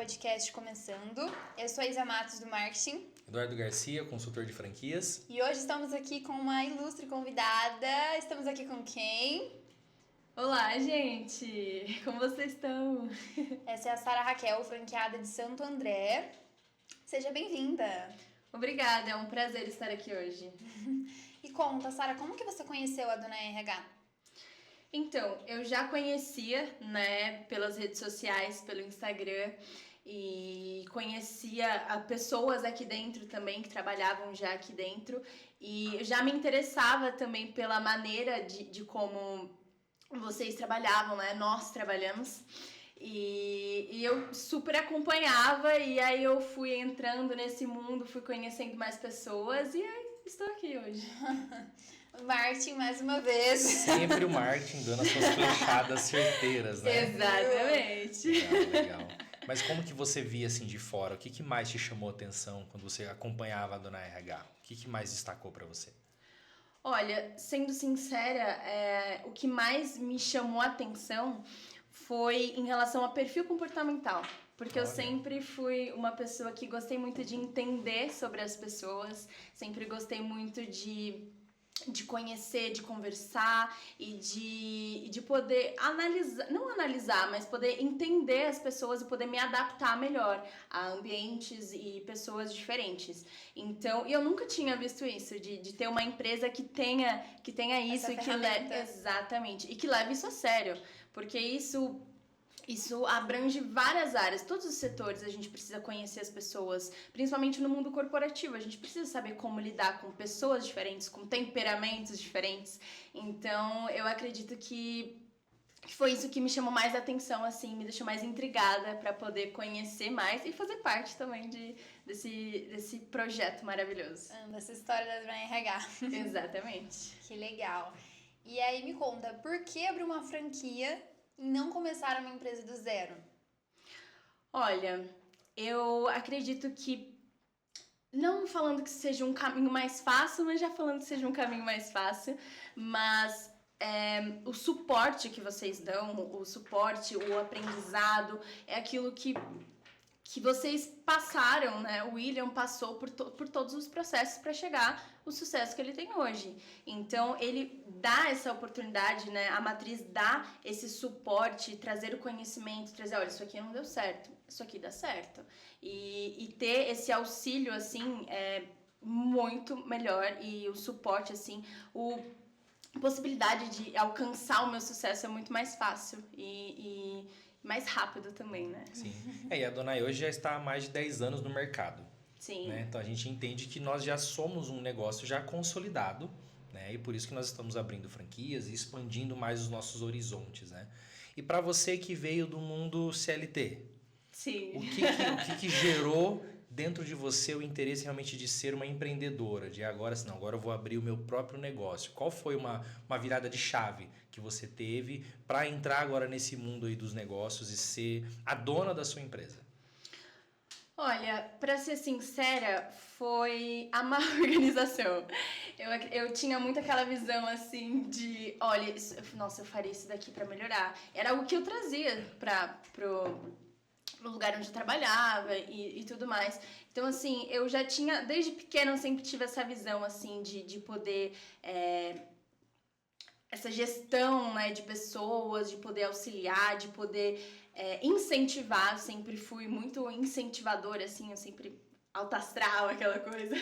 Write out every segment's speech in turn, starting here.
podcast começando. Eu sou a Isa Matos do Marketing. Eduardo Garcia, consultor de franquias. E hoje estamos aqui com uma ilustre convidada. Estamos aqui com quem? Olá, gente! Como vocês estão? Essa é a Sara Raquel, franqueada de Santo André. Seja bem-vinda! Obrigada, é um prazer estar aqui hoje. E conta, Sara, como que você conheceu a Dona RH? Então, eu já conhecia, né, pelas redes sociais, pelo Instagram, e conhecia pessoas aqui dentro também, que trabalhavam já aqui dentro, e já me interessava também pela maneira de como vocês trabalhavam, né, nós trabalhamos, e eu super acompanhava, e aí eu fui entrando nesse mundo, fui conhecendo mais pessoas, e aí estou aqui hoje. Marketing, mais uma vez. Sempre o marketing dando as suas flechadas certeiras, né? Exatamente. Legal. Mas como que você via assim de fora? O que mais te chamou a atenção quando você acompanhava a Dona RH? O que mais destacou para você? Olha, sendo sincera, o que mais me chamou a atenção foi em relação ao perfil comportamental. Porque eu sempre fui uma pessoa que gostei muito de entender sobre as pessoas, sempre gostei muito de conhecer, de conversar e de poder analisar, mas poder entender as pessoas e poder me adaptar melhor a ambientes e pessoas diferentes. Então, eu nunca tinha visto isso, de ter uma empresa que tenha isso e que leve, exatamente, e que leve isso a sério, porque isso abrange várias áreas, todos os setores. A gente precisa conhecer as pessoas, principalmente no mundo corporativo. A gente precisa saber como lidar com pessoas diferentes, com temperamentos diferentes. Então, eu acredito que foi isso que me chamou mais a atenção, assim, me deixou mais intrigada para poder conhecer mais e fazer parte também desse projeto maravilhoso. Dessa história da Dona RH. Exatamente. Que legal. E aí, me conta, por que abrir uma franquia e não começar uma empresa do zero? Olha, eu acredito que, não falando que seja um caminho mais fácil, mas já falando que seja um caminho mais fácil, mas o suporte que vocês dão, o aprendizado, é aquilo que vocês passaram, né? O William passou por todos os processos para chegar ao sucesso que ele tem hoje. Então, ele dá essa oportunidade, né? A matriz dá esse suporte, trazer o conhecimento, trazer, olha, isso aqui não deu certo, isso aqui dá certo. E ter esse auxílio, assim, é muito melhor. E o suporte, assim, a possibilidade de alcançar o meu sucesso é muito mais fácil e mais rápido também, né? Sim. E a Dona hoje já está há mais de 10 anos no mercado. Sim. Né? Então a gente entende que nós já somos um negócio já consolidado, né? E por isso que nós estamos abrindo franquias e expandindo mais os nossos horizontes, né? E para você que veio do mundo CLT, sim, o que gerou dentro de você o interesse realmente de ser uma empreendedora, de agora eu vou abrir o meu próprio negócio? Qual foi uma virada de chave que você teve para entrar agora nesse mundo aí dos negócios e ser a dona da sua empresa? Olha, para ser sincera, foi a má organização. Eu tinha muito aquela visão assim de, olha, nossa, eu faria isso daqui para melhorar. Era algo que eu trazia pro lugar onde eu trabalhava e tudo mais. Então, assim, eu já tinha, desde pequena, eu sempre tive essa visão, assim, de poder, essa gestão, né, de pessoas, de poder auxiliar, de poder incentivar. Eu sempre fui muito incentivadora, assim, eu sempre alta astral, aquela coisa.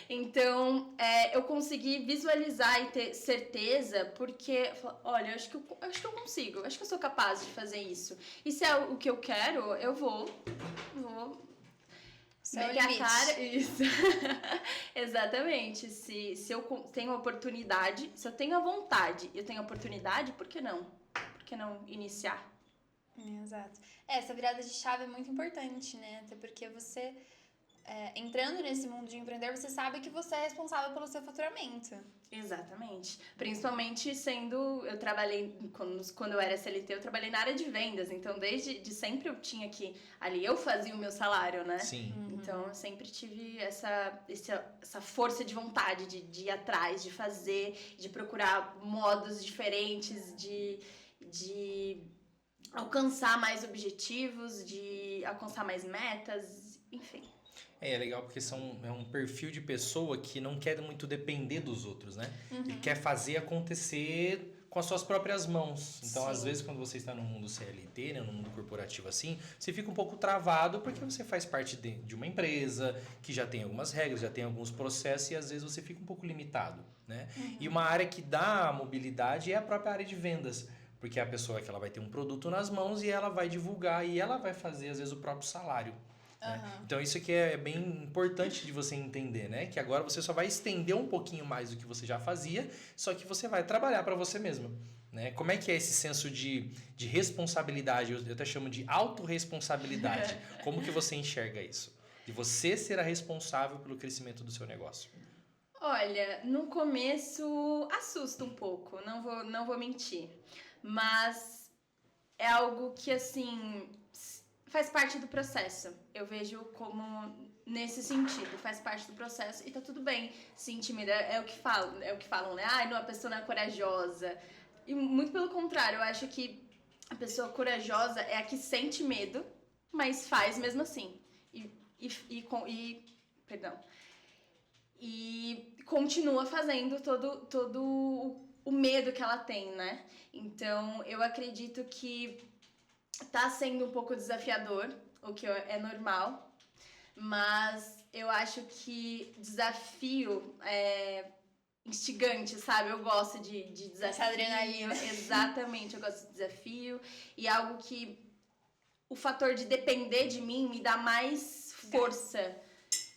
Então, eu consegui visualizar e ter certeza, porque, olha, eu acho que eu consigo, eu acho que eu sou capaz de fazer isso. E se é o que eu quero, eu vou meter a cara. Isso. Exatamente. Se eu tenho a oportunidade, se eu tenho a vontade e eu tenho a oportunidade, por que não? Por que não iniciar? Exato. Essa virada de chave é muito importante, né? Até porque você, entrando nesse mundo de empreender, você sabe que você é responsável pelo seu faturamento. Exatamente. Principalmente eu trabalhei, quando eu era CLT, eu trabalhei na área de vendas. Então, desde sempre eu tinha que, ali eu fazia o meu salário, né? Sim. Então, eu sempre tive essa força de vontade de ir atrás, de fazer, de procurar modos diferentes, de alcançar mais objetivos, de alcançar mais metas, enfim. É legal porque é um perfil de pessoa que não quer muito depender dos outros, né? Ele quer fazer acontecer com as suas próprias mãos. Então, Sim. às vezes, quando você está no mundo CLT, né, no mundo corporativo assim, você fica um pouco travado porque você faz parte de uma empresa que já tem algumas regras, já tem alguns processos e às vezes você fica um pouco limitado, né? E uma área que dá mobilidade é a própria área de vendas. Porque é a pessoa que ela vai ter um produto nas mãos e ela vai divulgar e ela vai fazer, às vezes, o próprio salário. Né? Então isso aqui é bem importante de você entender, né? Que agora você só vai estender um pouquinho mais do que você já fazia, só que você vai trabalhar para você mesmo. Né? Como é que é esse senso de responsabilidade? Eu até chamo de autorresponsabilidade. Como que você enxerga isso? De você ser a responsável pelo crescimento do seu negócio. Olha, no começo assusta um pouco, não vou mentir. Mas é algo que, assim, faz parte do processo. Eu vejo como nesse sentido, faz parte do processo e tá tudo bem se intimidar. É o que falam, né? Ai, não, a pessoa não é corajosa. E muito pelo contrário, eu acho que a pessoa corajosa é a que sente medo, mas faz mesmo assim. Perdão. E continua fazendo todo o medo que ela tem, né? Então, eu acredito que tá sendo um pouco desafiador, o que é normal, mas eu acho que desafio é instigante, sabe? Eu gosto de desafio. Essa adrenalina. Exatamente, eu gosto de desafio e algo que o fator de depender de mim me dá mais força.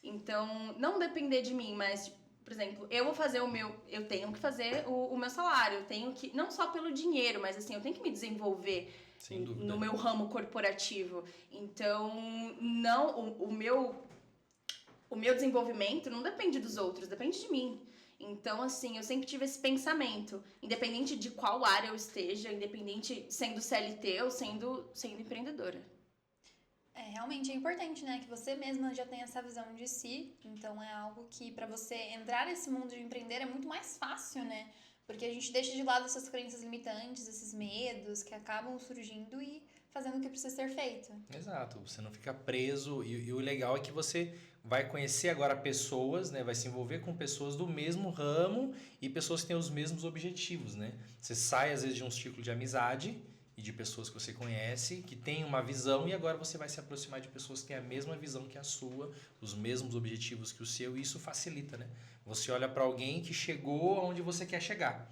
Então, não depender de mim, mas, por exemplo, eu vou fazer eu tenho que fazer o meu salário, eu tenho que, não só pelo dinheiro, mas assim, eu tenho que me desenvolver no meu ramo corporativo. Então, não, o meu desenvolvimento não depende dos outros, depende de mim. Então, assim, eu sempre tive esse pensamento, independente de qual área eu esteja, independente sendo CLT ou sendo empreendedora. Realmente é importante, né? Que você mesma já tenha essa visão de si. Então é algo que para você entrar nesse mundo de empreender é muito mais fácil, né? Porque a gente deixa de lado essas crenças limitantes, esses medos que acabam surgindo e fazendo o que precisa ser feito. Exato, você não fica preso e o legal é que você vai conhecer agora pessoas, né? Vai se envolver com pessoas do mesmo ramo e pessoas que têm os mesmos objetivos, né? Você sai às vezes de um ciclo de amizade e de pessoas que você conhece, que têm uma visão e agora você vai se aproximar de pessoas que têm a mesma visão que a sua, os mesmos objetivos que o seu e isso facilita, né? Você olha para alguém que chegou aonde você quer chegar.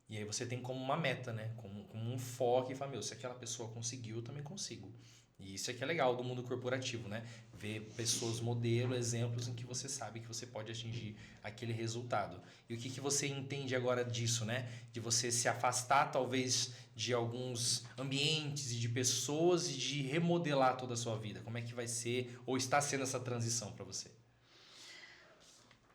E aí você tem como uma meta, né? Como um foco e fala, meu, se aquela pessoa conseguiu, eu também consigo. E isso aqui é legal do mundo corporativo, né? Ver pessoas modelo, exemplos em que você sabe que você pode atingir aquele resultado. E o que você entende agora disso, né? De você se afastar, talvez, de alguns ambientes e de pessoas e de remodelar toda a sua vida. Como é que vai ser ou está sendo essa transição para você?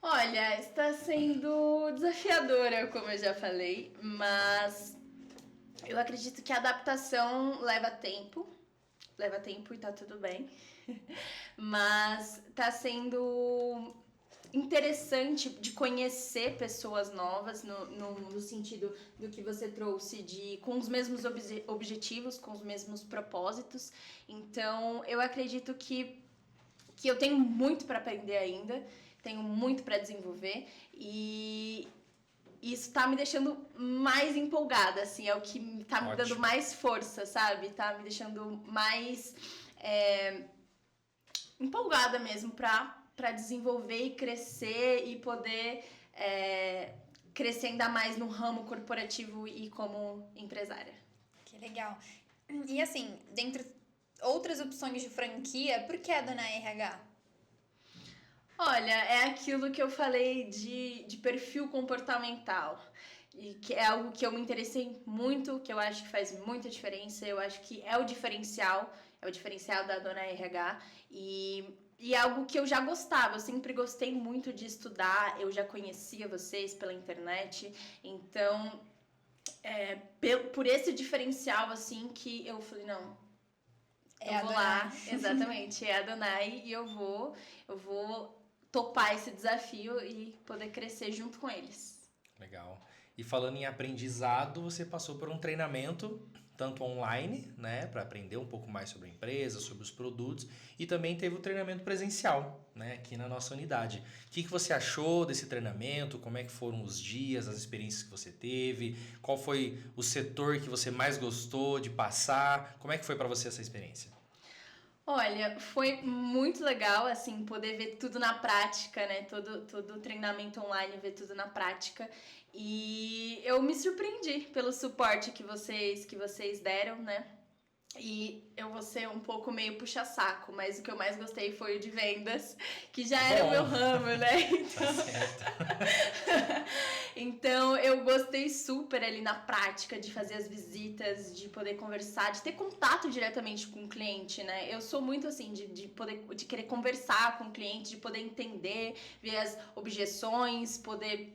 Olha, está sendo desafiadora, como eu já falei, mas eu acredito que a adaptação leva tempo e tá tudo bem, mas tá sendo interessante de conhecer pessoas novas no sentido do que você trouxe com os mesmos objetivos, com os mesmos propósitos. Então, eu acredito que eu tenho muito para aprender ainda, tenho muito para desenvolver e isso tá me deixando mais empolgada, assim, é o que tá me dando mais força, sabe? Tá me deixando mais empolgada mesmo pra desenvolver e crescer e poder crescer ainda mais no ramo corporativo e como empresária. Que legal. E assim, dentre outras opções de franquia, por que a Dona RH? Olha, é aquilo que eu falei de perfil comportamental. E que é algo que eu me interessei muito, que eu acho que faz muita diferença. Eu acho que é o diferencial da Dona RH. E é algo que eu já gostava, eu sempre gostei muito de estudar, eu já conhecia vocês pela internet. Então, por esse diferencial, assim, que eu falei, não, eu vou lá. Exatamente, é a Donai e eu vou topar esse desafio e poder crescer junto com eles. Legal. E falando em aprendizado, você passou por um treinamento tanto online, né, para aprender um pouco mais sobre a empresa, sobre os produtos, e também teve o treinamento presencial, né, aqui na nossa unidade. O que você achou desse treinamento? Como é que foram os dias, as experiências que você teve? Qual foi o setor que você mais gostou de passar? Como é que foi para você essa experiência? Olha, foi muito legal, assim, poder ver tudo na prática, né? Todo o treinamento online, ver tudo na prática. E eu me surpreendi pelo suporte que vocês deram, né? E eu vou ser um pouco meio puxa-saco, mas o que eu mais gostei foi o de vendas, que já era o meu ramo, né? Tá certo. Então eu gostei super ali na prática de fazer as visitas, de poder conversar, de ter contato diretamente com o cliente, né? Eu sou muito assim de querer conversar com o cliente, de poder entender, ver as objeções, poder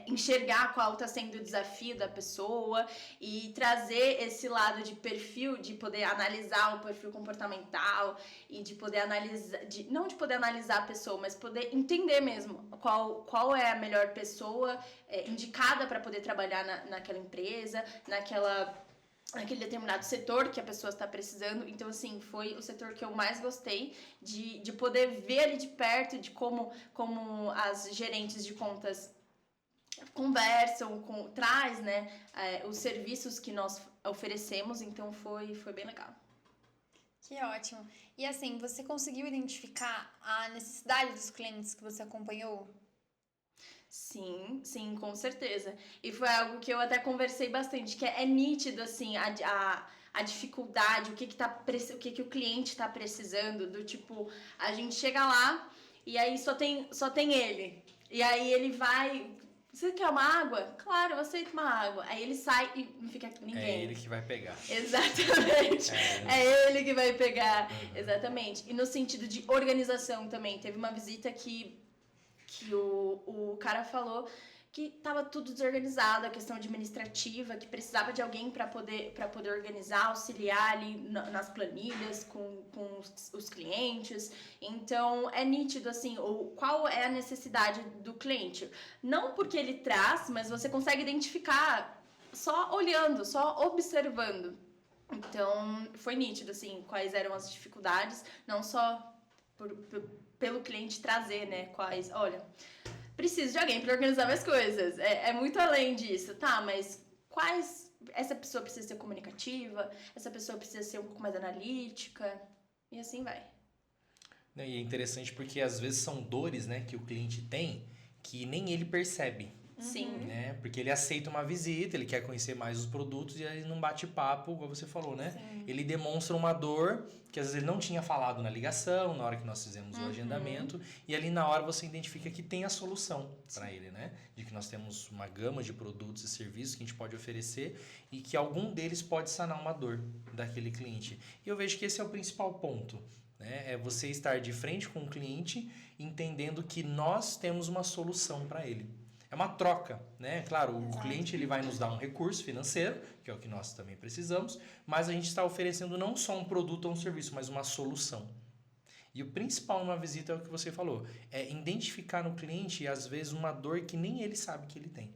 enxergar qual está sendo o desafio da pessoa e trazer esse lado de perfil, de poder analisar o perfil comportamental e de poder analisar, não de poder analisar a pessoa, mas poder entender mesmo qual é a melhor pessoa indicada para poder trabalhar naquela empresa, naquele determinado setor que a pessoa está precisando. Então, assim, foi o setor que eu mais gostei de poder ver ali de perto, de como as gerentes de contas conversam, traz, né, os serviços que nós oferecemos, então foi bem legal. Que ótimo. E assim, você conseguiu identificar a necessidade dos clientes que você acompanhou? Sim, com certeza. E foi algo que eu até conversei bastante, que é nítido, assim, a dificuldade, o que o cliente está precisando, do tipo, a gente chega lá e aí só tem ele. E aí ele vai... Você quer uma água? Claro, eu aceito uma água. Aí ele sai e não fica ninguém. É ele que vai pegar. Exatamente. É ele que vai pegar. Exatamente. E no sentido de organização também. Teve uma visita que o cara falou que estava tudo desorganizado, a questão administrativa, que precisava de alguém para poder organizar, auxiliar ali nas planilhas com os clientes. Então é nítido assim, qual é a necessidade do cliente. Não porque ele traz, mas você consegue identificar só olhando, só observando. Então foi nítido assim quais eram as dificuldades, não só pelo cliente trazer, né? Olha, preciso de alguém para organizar minhas coisas. É muito além disso, tá? Mas essa pessoa precisa ser comunicativa, essa pessoa precisa ser um pouco mais analítica, e assim vai. E é interessante porque às vezes são dores, né, que o cliente tem que nem ele percebe. Sim. Né? Porque ele aceita uma visita, ele quer conhecer mais os produtos e aí num bate-papo, como você falou, né? Sim. Ele demonstra uma dor que às vezes ele não tinha falado na ligação, na hora que nós fizemos o agendamento, e ali na hora você identifica que tem a solução para ele, né? De que nós temos uma gama de produtos e serviços que a gente pode oferecer e que algum deles pode sanar uma dor daquele cliente. E eu vejo que esse é o principal ponto, né? É você estar de frente com o cliente, entendendo que nós temos uma solução para ele. É uma troca, né? Claro, o cliente ele vai nos dar um recurso financeiro, que é o que nós também precisamos, mas a gente está oferecendo não só um produto ou um serviço, mas uma solução. E o principal numa visita é o que você falou, é identificar no cliente, às vezes, uma dor que nem ele sabe que ele tem.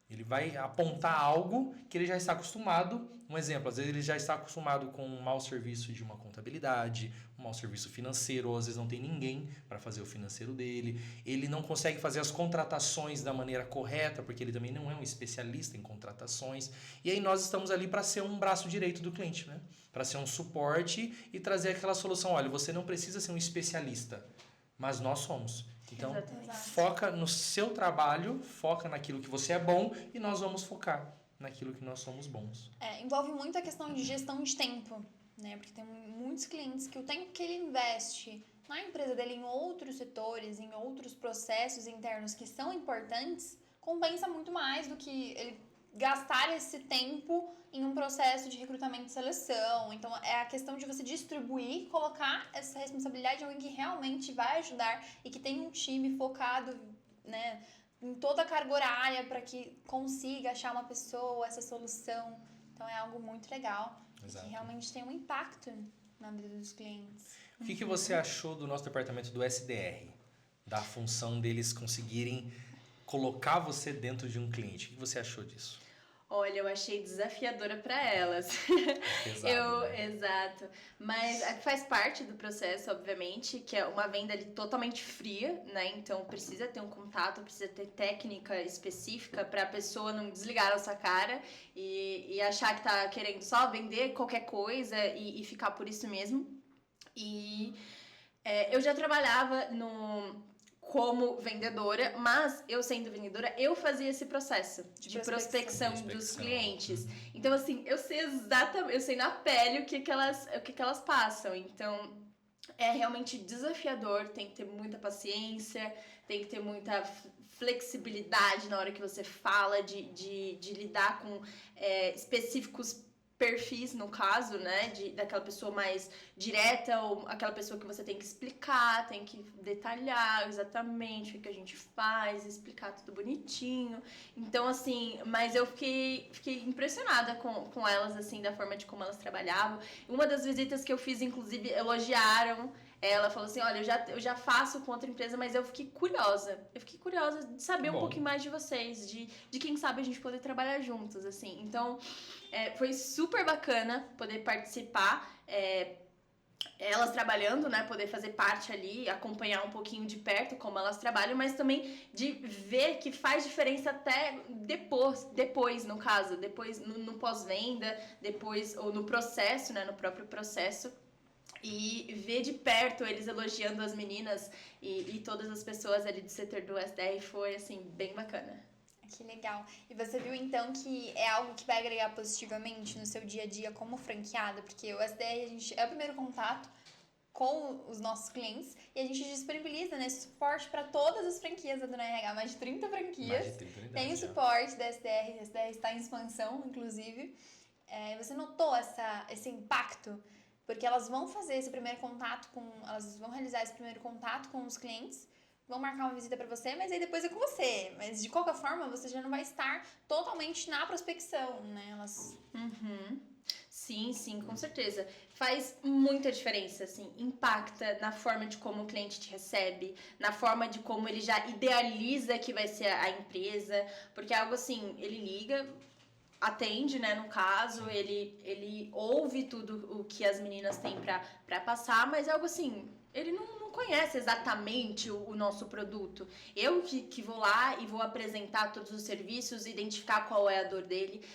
Ele vai apontar algo que ele já está acostumado. Um exemplo, às vezes ele já está acostumado com um mau serviço de uma contabilidade, um mau serviço financeiro, ou às vezes não tem ninguém para fazer o financeiro dele. Ele não consegue fazer as contratações da maneira correta, porque ele também não é um especialista em contratações. E aí nós estamos ali para ser um braço direito do cliente, né? Para ser um suporte e trazer aquela solução. Olha, você não precisa ser um especialista, mas nós somos. Então, foca no seu trabalho, foca naquilo que você é bom e nós vamos focar naquilo que nós somos bons. Envolve muito a questão de gestão de tempo, né? Porque tem muitos clientes que o tempo que ele investe na empresa dele, em outros setores, em outros processos internos que são importantes, compensa muito mais do que ele gastar esse tempo em um processo de recrutamento e seleção. Então, é a questão de você distribuir, colocar essa responsabilidade em alguém que realmente vai ajudar e que tem um time focado, né, em toda a carga horária para que consiga achar uma pessoa, essa solução. Então, é algo muito legal. Exato. Que realmente tem um impacto na vida dos clientes. O que você achou do nosso departamento do SDR? Da função deles conseguirem colocar você dentro de um cliente. O que você achou disso? Olha, eu achei desafiadora para elas. Pesado, né? Exato. Mas faz parte do processo, obviamente, que é uma venda ali totalmente fria, né? Então precisa ter um contato, precisa ter técnica específica para a pessoa não desligar a sua cara e achar que tá querendo só vender qualquer coisa e ficar por isso mesmo. E eu já trabalhava como vendedora, mas eu sendo vendedora, eu fazia esse processo de prospecção dos clientes. Então, assim, eu sei exatamente, eu sei na pele o que elas passam. Então, é realmente desafiador, tem que ter muita paciência, tem que ter muita flexibilidade na hora que você fala, de lidar com específicos perfis, no caso, né, daquela pessoa mais direta ou aquela pessoa que você tem que explicar, tem que detalhar exatamente o que a gente faz, explicar tudo bonitinho. Então, assim, mas eu fiquei impressionada com elas, assim, da forma de como elas trabalhavam. Uma das visitas que eu fiz, inclusive, elogiaram. Ela falou assim, olha, eu já faço com outra empresa, mas eu fiquei curiosa. Eu fiquei curiosa de saber um pouquinho mais de vocês, de quem sabe a gente poder trabalhar juntos, assim. Então, foi super bacana poder participar, elas trabalhando, né, poder fazer parte ali, acompanhar um pouquinho de perto como elas trabalham, mas também de ver que faz diferença até depois no caso, depois no pós-venda, depois ou no processo, né, no próprio processo. E ver de perto eles elogiando as meninas e todas as pessoas ali do setor do SDR foi, assim, bem bacana. Que legal. E você viu, então, que é algo que vai agregar positivamente no seu dia a dia como franqueada? Porque o SDR, a gente é o primeiro contato com os nossos clientes e a gente disponibiliza, né, suporte para todas as franquias da Dona RH, mais de 30 franquias. Mais de 30 unidades, tem o suporte da SDR, a SDR está em expansão, inclusive. Você notou esse impacto? Porque elas vão fazer esse primeiro contato elas vão realizar esse primeiro contato com os clientes, vão marcar uma visita para você, mas aí depois é com você. Mas de qualquer forma, você já não vai estar totalmente na prospecção, né? Sim, com certeza. Faz muita diferença, assim, impacta na forma de como o cliente te recebe, na forma de como ele já idealiza que vai ser a empresa, porque é algo assim, ele liga, atende, né, no caso, ele ouve tudo o que as meninas têm pra passar, mas é algo assim, ele não conhece exatamente o nosso produto. Eu que vou lá e vou apresentar todos os serviços, identificar qual é a dor dele,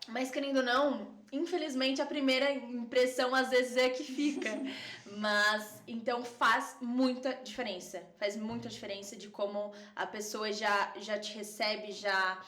mas querendo ou não, infelizmente a primeira impressão às vezes é que fica, mas então faz muita diferença de como a pessoa já te recebe, já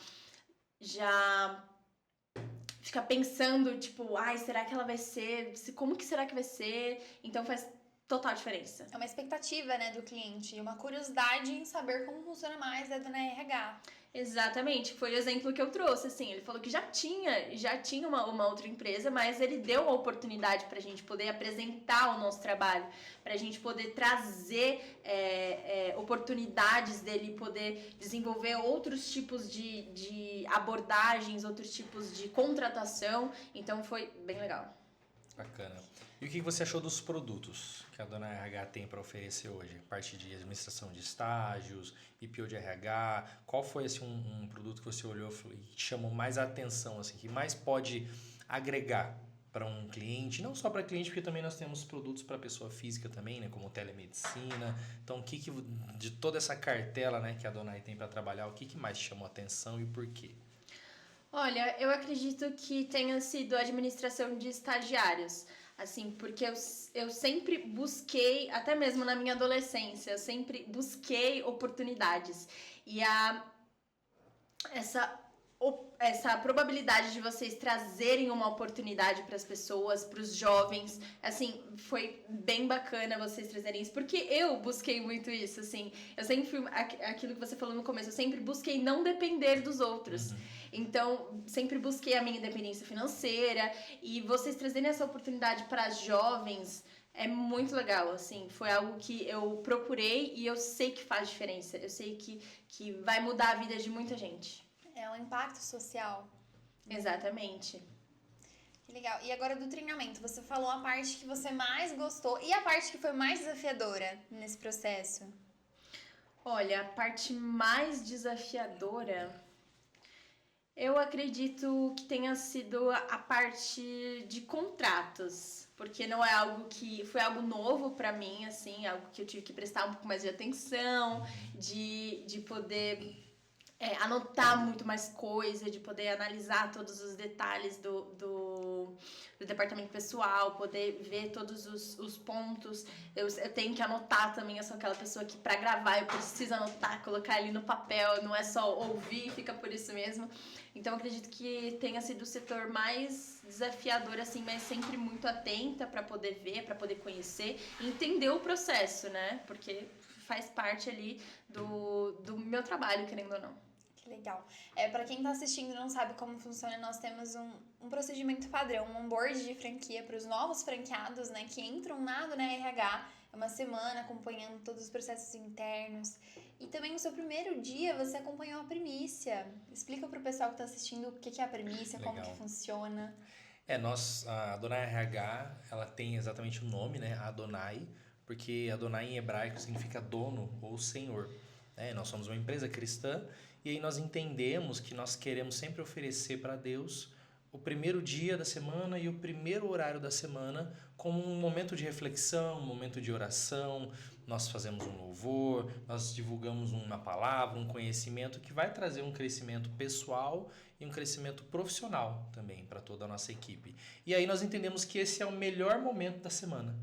fica pensando, tipo, ai, será que ela vai ser? Como que será que vai ser? Então faz total diferença. É uma expectativa, né, do cliente e uma curiosidade em saber como funciona mais a Dona RH. Exatamente, foi o exemplo que eu trouxe, assim, ele falou que já tinha uma outra empresa, mas ele deu uma oportunidade pra gente poder apresentar o nosso trabalho, pra gente poder trazer oportunidades dele, poder desenvolver outros tipos de abordagens, outros tipos de contratação, então foi bem legal. Bacana. E o que você achou dos produtos que a Dona RH tem para oferecer hoje? A parte de administração de estágios, IPO de RH, qual foi assim, um produto que você olhou e te chamou mais a atenção, assim, que mais pode agregar para um cliente? Não só para cliente, porque também nós temos produtos para pessoa física também, né, como telemedicina. Então, de toda essa cartela, né, que a Dona tem para trabalhar, o que mais te chamou a atenção e por quê? Olha, eu acredito que tenha sido a administração de estagiários, assim, porque eu sempre busquei, até mesmo na minha adolescência, eu sempre busquei oportunidades. E essa probabilidade de vocês trazerem uma oportunidade para as pessoas, para os jovens, assim, foi bem bacana vocês trazerem isso, porque eu busquei muito isso, assim, eu sempre fui, aquilo que você falou no começo, eu sempre busquei não depender dos outros, então, sempre busquei a minha independência financeira, e vocês trazerem essa oportunidade para as jovens é muito legal, assim, foi algo que eu procurei e eu sei que faz diferença, eu sei que vai mudar a vida de muita gente. É um impacto social. Exatamente. Que legal. E agora do treinamento, você falou a parte que você mais gostou e a parte que foi mais desafiadora nesse processo? Olha, a parte mais desafiadora, eu acredito que tenha sido a parte de contratos, porque não é algo que foi algo novo para mim, assim, algo que eu tive que prestar um pouco mais de atenção, de poder anotar muito mais coisa, de poder analisar todos os detalhes do departamento pessoal, poder ver todos os pontos. Eu tenho que anotar também, eu sou aquela pessoa que para gravar eu preciso anotar, colocar ali no papel, não é só ouvir, fica por isso mesmo. Então eu acredito que tenha sido o setor mais desafiador, assim, mas sempre muito atenta para poder ver, para poder conhecer e entender o processo, né? Porque faz parte ali do meu trabalho, querendo ou não. Que legal. Para quem está assistindo e não sabe como funciona, nós temos um procedimento padrão, um onboard de franquia para os novos franqueados, né, que entram na Adonai RH. É uma semana acompanhando todos os processos internos. E também no seu primeiro dia você acompanhou a primícia. Explica para o pessoal que está assistindo o que é a primícia, como que funciona. A Adonai RH, ela tem exatamente o nome, né? Adonai, porque Adonai em hebraico significa dono ou senhor. Nós somos uma empresa cristã e aí nós entendemos que nós queremos sempre oferecer para Deus o primeiro dia da semana e o primeiro horário da semana como um momento de reflexão, um momento de oração. Nós fazemos um louvor, nós divulgamos uma palavra, um conhecimento que vai trazer um crescimento pessoal e um crescimento profissional também para toda a nossa equipe. E aí nós entendemos que esse é o melhor momento da semana,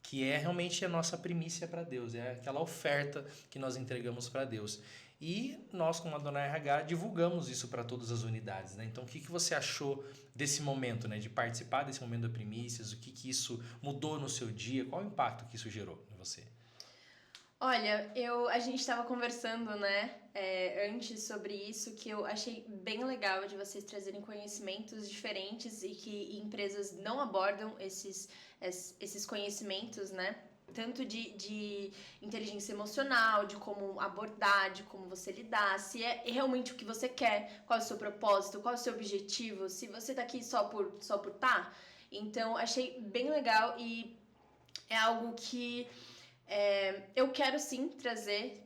que é realmente a nossa primícia para Deus, é aquela oferta que nós entregamos para Deus. E nós, como Adonai RH, divulgamos isso para todas as unidades, né? Então, o que você achou desse momento, né? De participar desse momento da primícias? O que isso mudou no seu dia? Qual o impacto que isso gerou em você? Olha, a gente estava conversando, né, antes sobre isso, que eu achei bem legal de vocês trazerem conhecimentos diferentes e que empresas não abordam esses conhecimentos, né? Tanto de inteligência emocional, de como abordar, de como você lidar, se é realmente o que você quer, qual é o seu propósito, qual é o seu objetivo, se você tá aqui só por tá. Então, achei bem legal e é algo que eu quero sim trazer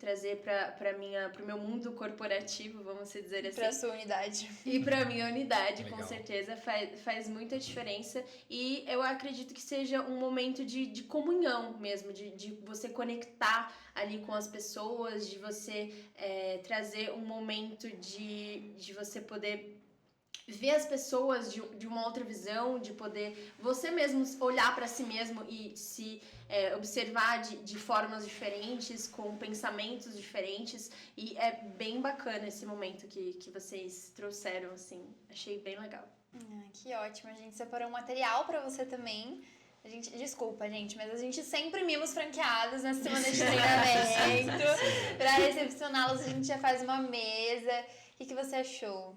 para o meu mundo corporativo, vamos dizer assim. Para sua unidade. E para minha unidade, Legal. Com certeza, faz muita diferença. E eu acredito que seja um momento de comunhão mesmo, de você conectar ali com as pessoas, de você trazer um momento de você poder ver as pessoas de uma outra visão, de poder você mesmo olhar para si mesmo e se observar de formas diferentes, com pensamentos diferentes, e é bem bacana esse momento que vocês trouxeram, assim, achei bem legal. Que ótimo, a gente separou um material para você também. Desculpa, gente, mas a gente sempre mima os franqueados na semana de treinamento. Para recepcioná-los, a gente já faz uma mesa. O que você achou?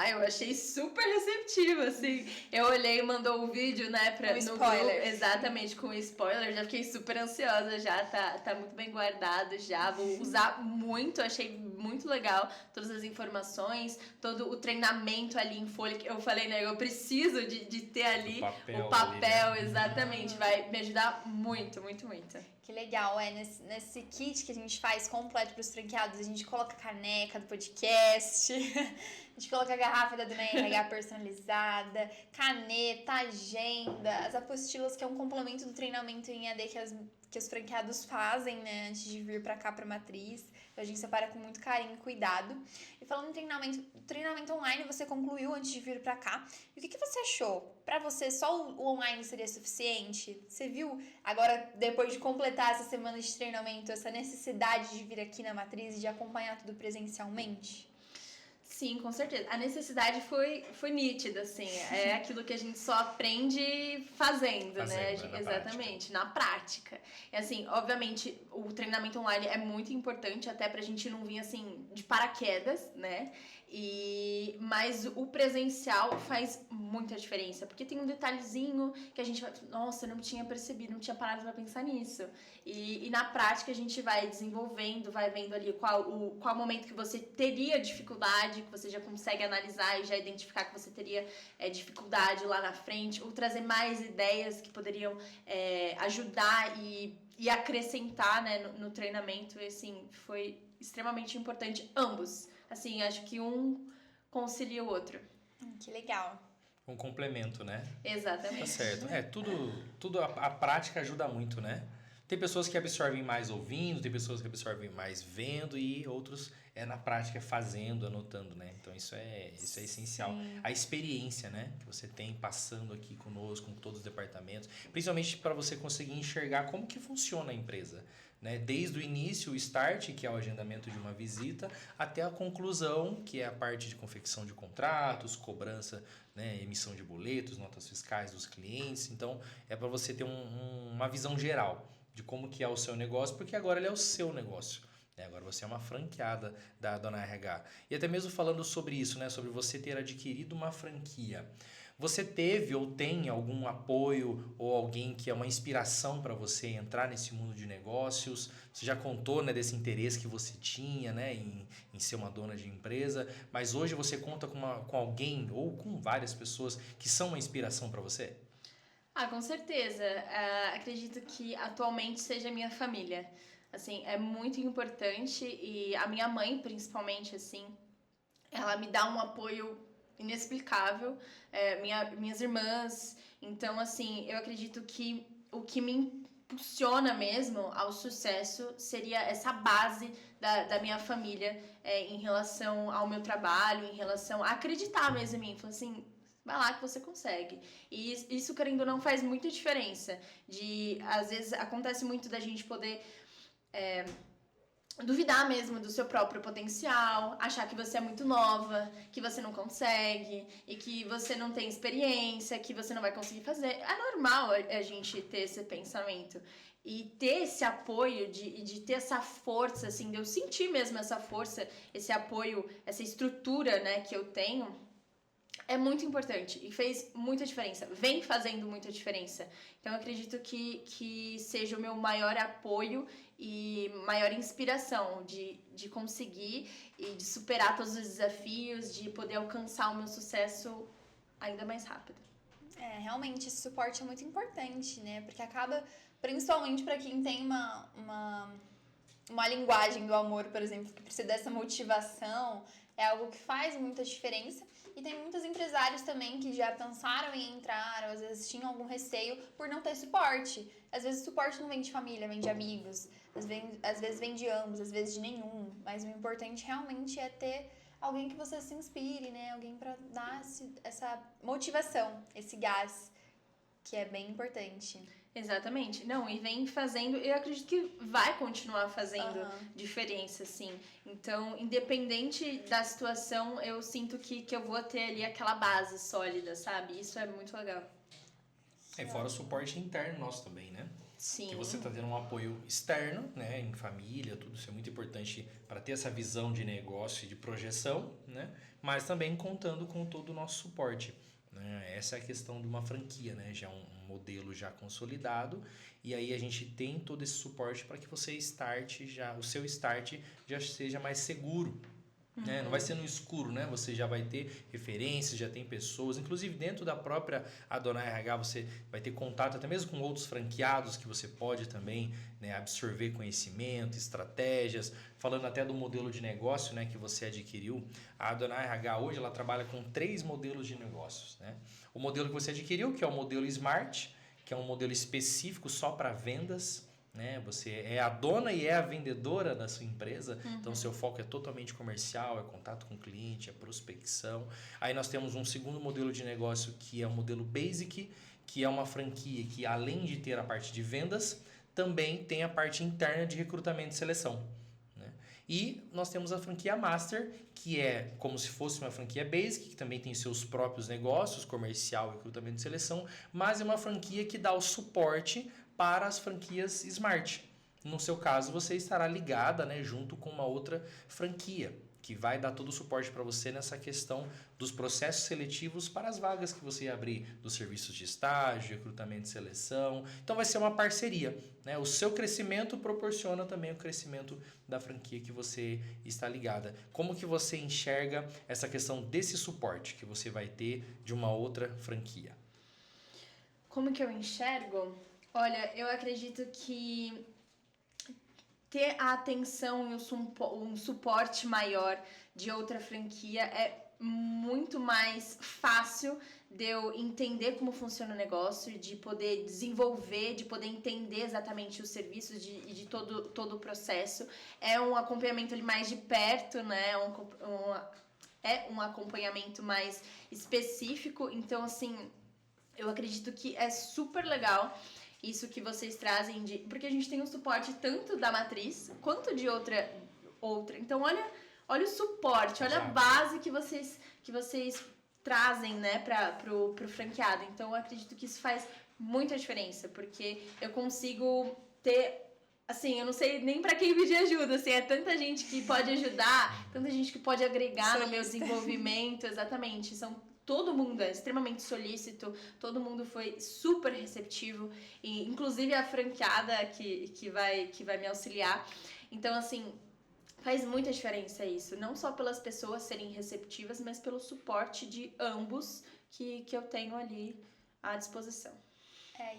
Eu achei super receptivo, assim. Eu olhei e mandou um vídeo, né, no spoiler. Grupo, exatamente, com spoiler. Já fiquei super ansiosa, já tá muito bem guardado já. Vou usar muito, achei muito legal todas as informações, todo o treinamento ali em folha. Eu falei, né, eu preciso de ter ali o papel ali, né? Exatamente. Vai me ajudar muito, muito, muito. Que legal, nesse kit que a gente faz completo para os franqueados, a gente coloca a caneca do podcast, a gente coloca a garrafa da Adonai RH personalizada, caneta, agenda, as apostilas, que é um complemento do treinamento em AD que os franqueados fazem, né, antes de vir para cá, para a matriz. A gente separa com muito carinho e cuidado. E falando em treinamento online você concluiu antes de vir para cá. E o que você achou? Para você, só o online seria suficiente? Você viu, agora, depois de completar essa semana de treinamento, essa necessidade de vir aqui na matriz e de acompanhar tudo presencialmente? Sim, com certeza. A necessidade foi nítida, assim. É aquilo que a gente só aprende fazendo, né? Exatamente, na prática. E assim, obviamente, o treinamento online é muito importante até pra gente não vir, assim, de paraquedas, né? Mas o presencial faz muita diferença, porque tem um detalhezinho que a gente vai... Nossa, não tinha percebido, não tinha parado pra pensar nisso. E na prática a gente vai desenvolvendo, vai vendo ali qual momento que você teria dificuldade, que você já consegue analisar e já identificar que você teria dificuldade lá na frente, ou trazer mais ideias que poderiam ajudar e e acrescentar, né, no treinamento, e, assim, foi extremamente importante, ambos. Assim, acho que um concilia o outro. Que legal. Um complemento, né? Exatamente. Tá certo. Tudo a prática ajuda muito, né? Tem pessoas que absorvem mais ouvindo, tem pessoas que absorvem mais vendo e outros na prática fazendo, anotando, né? Então isso é essencial. Sim. A experiência, né, que você tem passando aqui conosco, com todos os departamentos, principalmente para você conseguir enxergar como que funciona a empresa, né? Desde o início, o start, que é o agendamento de uma visita, até a conclusão, que é a parte de confecção de contratos, cobrança, né, emissão de boletos, notas fiscais dos clientes. Então, é para você ter uma visão geral de como que é o seu negócio, porque agora ele é o seu negócio. Né? Agora você é uma franqueada da Dona RH. E até mesmo falando sobre isso, né, sobre você ter adquirido uma franquia. Você teve ou tem algum apoio ou alguém que é uma inspiração para você entrar nesse mundo de negócios? Você já contou, né, desse interesse que você tinha, né, em ser uma dona de empresa, mas hoje você conta com alguém ou com várias pessoas que são uma inspiração para você? Com certeza. Acredito que atualmente seja a minha família. Assim, é muito importante e a minha mãe, principalmente, assim, ela me dá um apoio inexplicável. Minhas irmãs. Então, assim, eu acredito que o que me impulsiona mesmo ao sucesso seria essa base da minha família em relação ao meu trabalho, em relação a acreditar mesmo em mim. Falar assim, vai lá que você consegue. E isso, querendo ou não, faz muita diferença. Às vezes, acontece muito da gente poder duvidar mesmo do seu próprio potencial, achar que você é muito nova, que você não consegue e que você não tem experiência, que você não vai conseguir fazer. É normal a gente ter esse pensamento. E ter esse apoio, de ter essa força, assim, de eu sentir mesmo essa força, esse apoio, essa estrutura, né, que eu tenho, é muito importante e fez muita diferença, vem fazendo muita diferença. Então eu acredito que seja o meu maior apoio e maior inspiração de conseguir e de superar todos os desafios, de poder alcançar o meu sucesso ainda mais rápido. Realmente esse suporte é muito importante, né? Porque acaba, principalmente para quem tem uma linguagem do amor, por exemplo, que precisa dessa motivação, é algo que faz muita diferença. E tem muitos empresários também que já pensaram em entrar, ou às vezes tinham algum receio por não ter suporte. Às vezes o suporte não vem de família, vem de amigos, às vezes vem de ambos, às vezes de nenhum. Mas o importante realmente é ter alguém que você se inspire, né? Alguém para dar essa motivação, esse gás, que é bem importante. Exatamente. Não, e vem fazendo, eu acredito que vai continuar fazendo diferença, sim. Então, independente da situação, eu sinto que eu vou ter ali aquela base sólida, sabe? Isso é muito legal. E fora o suporte interno nosso também, né? Sim. Que você está tendo um apoio externo, né, em família, tudo isso é muito importante para ter essa visão de negócio e de projeção, né? Mas também contando com todo o nosso suporte. Essa é a questão de uma franquia, né? Já um modelo já consolidado, e aí a gente tem todo esse suporte para que você o seu start já seja mais seguro. Né? Não vai ser no escuro, né? Você já vai ter referências, já tem pessoas, inclusive dentro da própria Dona RH você vai ter contato até mesmo com outros franqueados que você pode também, né, absorver conhecimento, estratégias, falando até do modelo de negócio, né, que você adquiriu. A Dona RH hoje ela trabalha com 3 modelos de negócios, né? O modelo que você adquiriu, que é o modelo Smart, que é um modelo específico só para vendas, né? Você é a dona e é a vendedora da sua empresa, então seu foco é totalmente comercial, é contato com o cliente, é prospecção. Aí nós temos um segundo modelo de negócio que é o modelo Basic, que é uma franquia que além de ter a parte de vendas, também tem a parte interna de recrutamento e seleção. Né? E nós temos a franquia Master, que é como se fosse uma franquia Basic, que também tem seus próprios negócios, comercial, recrutamento e seleção, mas é uma franquia que dá o suporte para as franquias Smart. No seu caso, você estará ligada, né, junto com uma outra franquia, que vai dar todo o suporte para você nessa questão dos processos seletivos para as vagas que você abrir, dos serviços de estágio, recrutamento e seleção. Então vai ser uma parceria. Né? O seu crescimento proporciona também o crescimento da franquia que você está ligada. Como que você enxerga essa questão desse suporte que você vai ter de uma outra franquia? Como que eu enxergo? Olha, eu acredito que ter a atenção e um suporte maior de outra franquia é muito mais fácil de eu entender como funciona o negócio, de poder desenvolver, de poder entender exatamente os serviços e de todo o processo. É um acompanhamento ali mais de perto, né? É um acompanhamento mais específico. Então, assim, eu acredito que é super legal isso que vocês trazem, porque a gente tem um suporte tanto da matriz quanto de outra. Então, olha o suporte, olha a base que vocês trazem, né, pro franqueado. Então, eu acredito que isso faz muita diferença, porque eu consigo ter. Assim, eu não sei nem pra quem pedir ajuda, assim, é tanta gente que pode ajudar, tanta gente que pode agregar no meu desenvolvimento, exatamente. Todo mundo é extremamente solícito, todo mundo foi super receptivo, e inclusive a franqueada que vai me auxiliar. Então, assim, faz muita diferença isso, não só pelas pessoas serem receptivas, mas pelo suporte de ambos que eu tenho ali à disposição.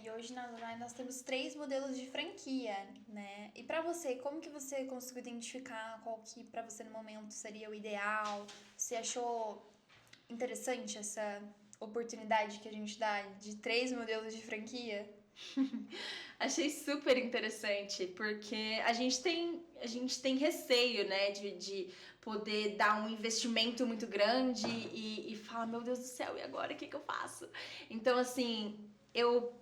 E hoje na Adonai nós temos 3 modelos de franquia, né? E pra você, como que você conseguiu identificar qual que pra você no momento seria o ideal? Você achou interessante essa oportunidade que a gente dá de 3 modelos de franquia? Achei super interessante, porque a gente tem receio, né, de poder dar um investimento muito grande e falar, meu Deus do céu, e agora o que eu faço? Então, assim, eu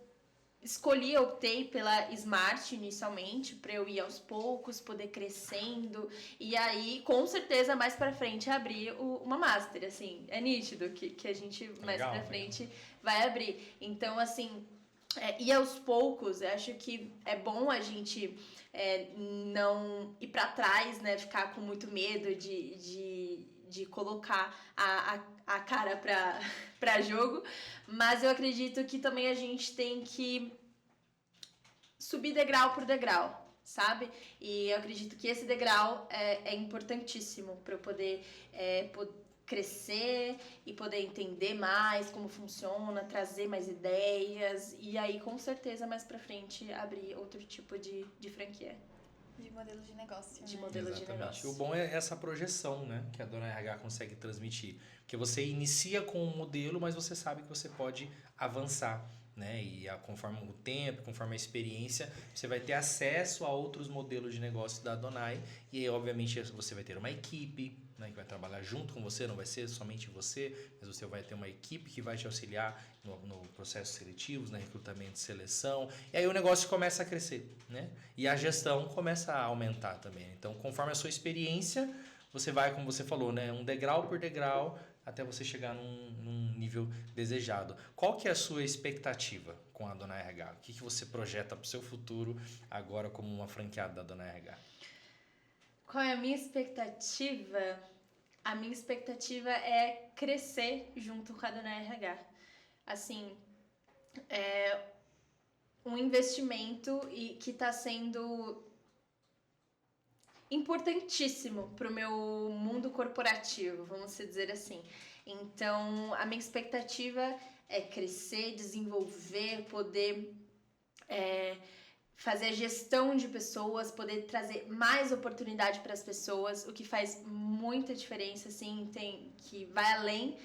optei pela Smart inicialmente, para eu ir aos poucos, poder crescendo, e aí, com certeza, mais pra frente, abrir uma Master, assim, é nítido que a gente mais pra frente vai abrir. Então, assim, e aos poucos, eu acho que é bom a gente não ir pra trás, né, ficar com muito medo de colocar a cara pra jogo, mas eu acredito que também a gente tem que subir degrau por degrau, sabe? E eu acredito que esse degrau é importantíssimo para eu poder crescer e poder entender mais como funciona, trazer mais ideias e aí com certeza mais pra frente abrir outro tipo de franquia. De modelo de negócio. De modelo de negócio. O bom é essa projeção, né, que a Dona RH consegue transmitir. Porque você inicia com um modelo, mas você sabe que você pode avançar, né? E conforme o tempo, conforme a experiência, você vai ter acesso a outros modelos de negócio da Adonai. E aí, obviamente, você vai ter uma equipe, né, que vai trabalhar junto com você, não vai ser somente você, mas você vai ter uma equipe que vai te auxiliar no processo seletivo, no recrutamento e seleção. E aí o negócio começa a crescer, né? E a gestão começa a aumentar também. Então, conforme a sua experiência, você vai, como você falou, né, um degrau por degrau, até você chegar num nível desejado. Qual que é a sua expectativa com a Dona RH? O que você projeta para o seu futuro agora como uma franqueada da Dona RH? Qual é a minha expectativa? A minha expectativa é crescer junto com a Dona RH. Assim, é um investimento que está sendo importantíssimo para o meu mundo corporativo, vamos dizer assim. Então, a minha expectativa é crescer, desenvolver, poder fazer gestão de pessoas, poder trazer mais oportunidade para as pessoas, o que faz muita diferença, assim, que vai além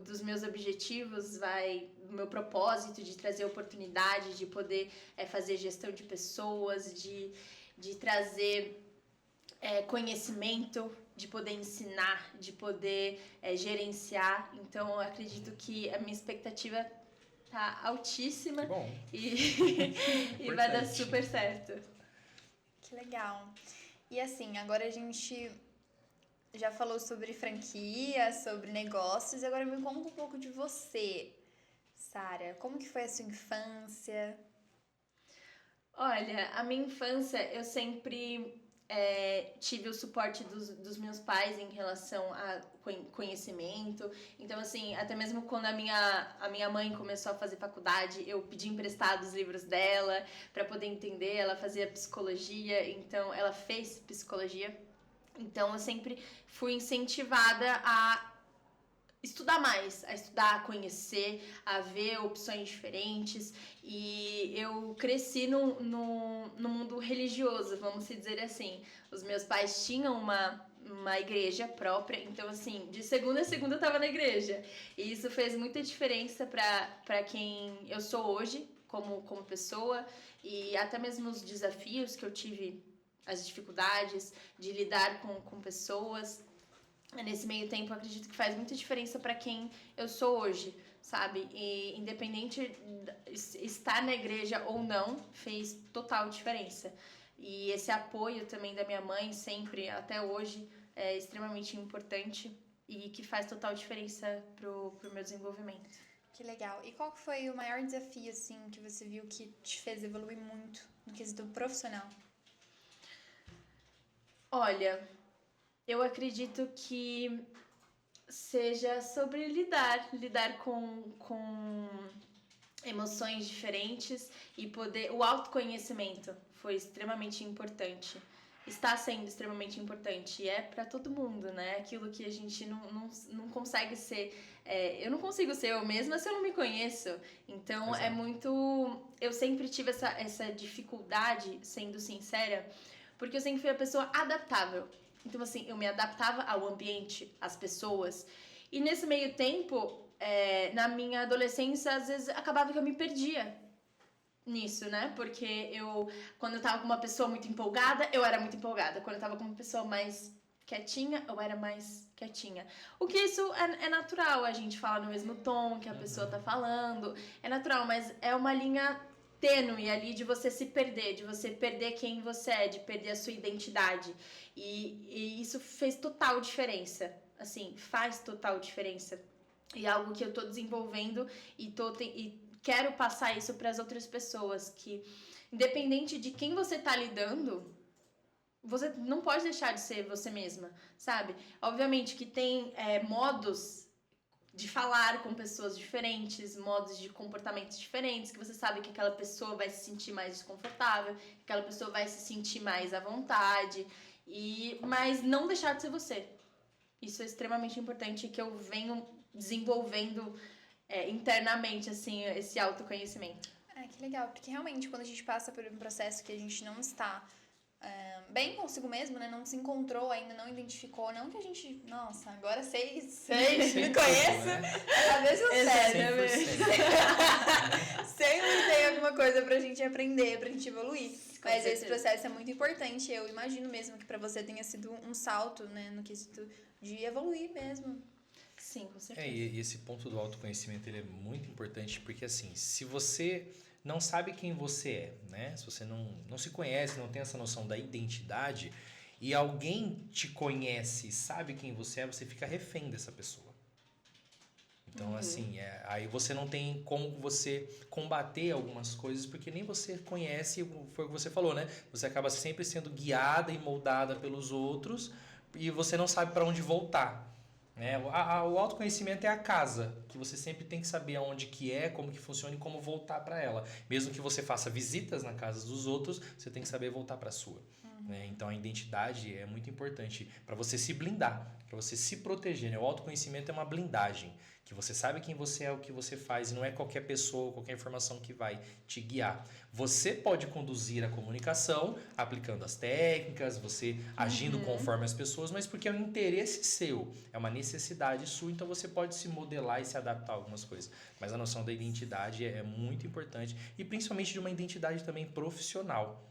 dos meus objetivos, vai do meu propósito de trazer oportunidade, de poder fazer gestão de pessoas, de trazer conhecimento, de poder ensinar, de poder gerenciar. Então, eu acredito que a minha expectativa tá altíssima. Que bom. E vai dar super certo. Que legal. E assim, agora a gente já falou sobre franquia, sobre negócios, agora me conta um pouco de você, Sara. Como que foi a sua infância? Olha, a minha infância eu sempre tive o suporte dos meus pais em relação a conhecimento. Então, assim, até mesmo quando a minha mãe começou a fazer faculdade, eu pedi emprestado os livros dela para poder entender. Ela fazia psicologia, então ela fez psicologia. Então, eu sempre fui incentivada a estudar mais, a estudar, a conhecer, a ver opções diferentes. E eu cresci no mundo religioso, vamos dizer assim. Os meus pais tinham uma igreja própria, então assim, de segunda a segunda eu tava na igreja. E isso fez muita diferença para quem eu sou hoje, como pessoa, e até mesmo os desafios que eu tive, as dificuldades de lidar com pessoas. Nesse meio tempo, eu acredito que faz muita diferença para quem eu sou hoje, sabe? E independente de estar na igreja ou não, fez total diferença. E esse apoio também da minha mãe, sempre, até hoje, é extremamente importante e que faz total diferença pro meu desenvolvimento. Que legal. E qual que foi o maior desafio, assim, que você viu que te fez evoluir muito no quesito profissional? Olha, eu acredito que seja sobre lidar com emoções diferentes e poder. O autoconhecimento foi extremamente importante. Está sendo extremamente importante. E é para todo mundo, né? Aquilo que a gente não consegue ser. Eu não consigo ser eu mesma se eu não me conheço. Então é muito. Eu sempre tive essa dificuldade, sendo sincera, porque eu sempre fui a pessoa adaptável. Então, assim, eu me adaptava ao ambiente, às pessoas. E nesse meio tempo, na minha adolescência, às vezes acabava que eu me perdia nisso, né? Porque quando eu tava com uma pessoa muito empolgada, eu era muito empolgada. Quando eu tava com uma pessoa mais quietinha, eu era mais quietinha. O que isso é natural, a gente fala no mesmo tom que a pessoa tá falando. É natural, mas é uma linha tênue ali de você se perder, de você perder quem você é, de perder a sua identidade. E isso fez total diferença. Assim, faz total diferença. E é algo que eu tô desenvolvendo e quero passar isso para as outras pessoas, que independente de quem você tá lidando, você não pode deixar de ser você mesma, sabe? Obviamente que tem modos de falar com pessoas diferentes, modos de comportamentos diferentes, que você sabe que aquela pessoa vai se sentir mais desconfortável, que aquela pessoa vai se sentir mais à vontade, mas não deixar de ser você. Isso é extremamente importante, que eu venho desenvolvendo internamente, assim, esse autoconhecimento. Que legal, porque realmente quando a gente passa por um processo que a gente não está bem consigo mesmo, né? Não se encontrou ainda, não identificou, não que a gente, nossa, agora sei, me conheço, a cabeça séria, né? Sempre tem alguma coisa pra gente aprender, pra gente evoluir. Mas esse processo é muito importante, eu imagino mesmo que pra você tenha sido um salto, né, no quesito de evoluir mesmo. Sim, com certeza. E esse ponto do autoconhecimento, ele é muito importante, porque assim, se você não sabe quem você é, né? Se você não se conhece, não tem essa noção da identidade, e alguém te conhece, sabe quem você é, você fica refém dessa pessoa. Então, assim, aí você não tem como você combater algumas coisas, porque nem você conhece, foi o que você falou, né? Você acaba sempre sendo guiada e moldada pelos outros, e você não sabe para onde voltar. Né? O autoconhecimento é a casa, que você sempre tem que saber aonde que é, como que funciona e como voltar para ela. Mesmo que você faça visitas na casa dos outros, você tem que saber voltar para a sua. Né? Então a identidade é muito importante para você se blindar, para você se proteger. Né? O autoconhecimento é uma blindagem, que você sabe quem você é, o que você faz, e não é qualquer pessoa, qualquer informação que vai te guiar. Você pode conduzir a comunicação aplicando as técnicas, você agindo conforme as pessoas, mas porque é um interesse seu, é uma necessidade sua, então você pode se modelar e se adaptar a algumas coisas. Mas a noção da identidade é muito importante, e principalmente de uma identidade também profissional.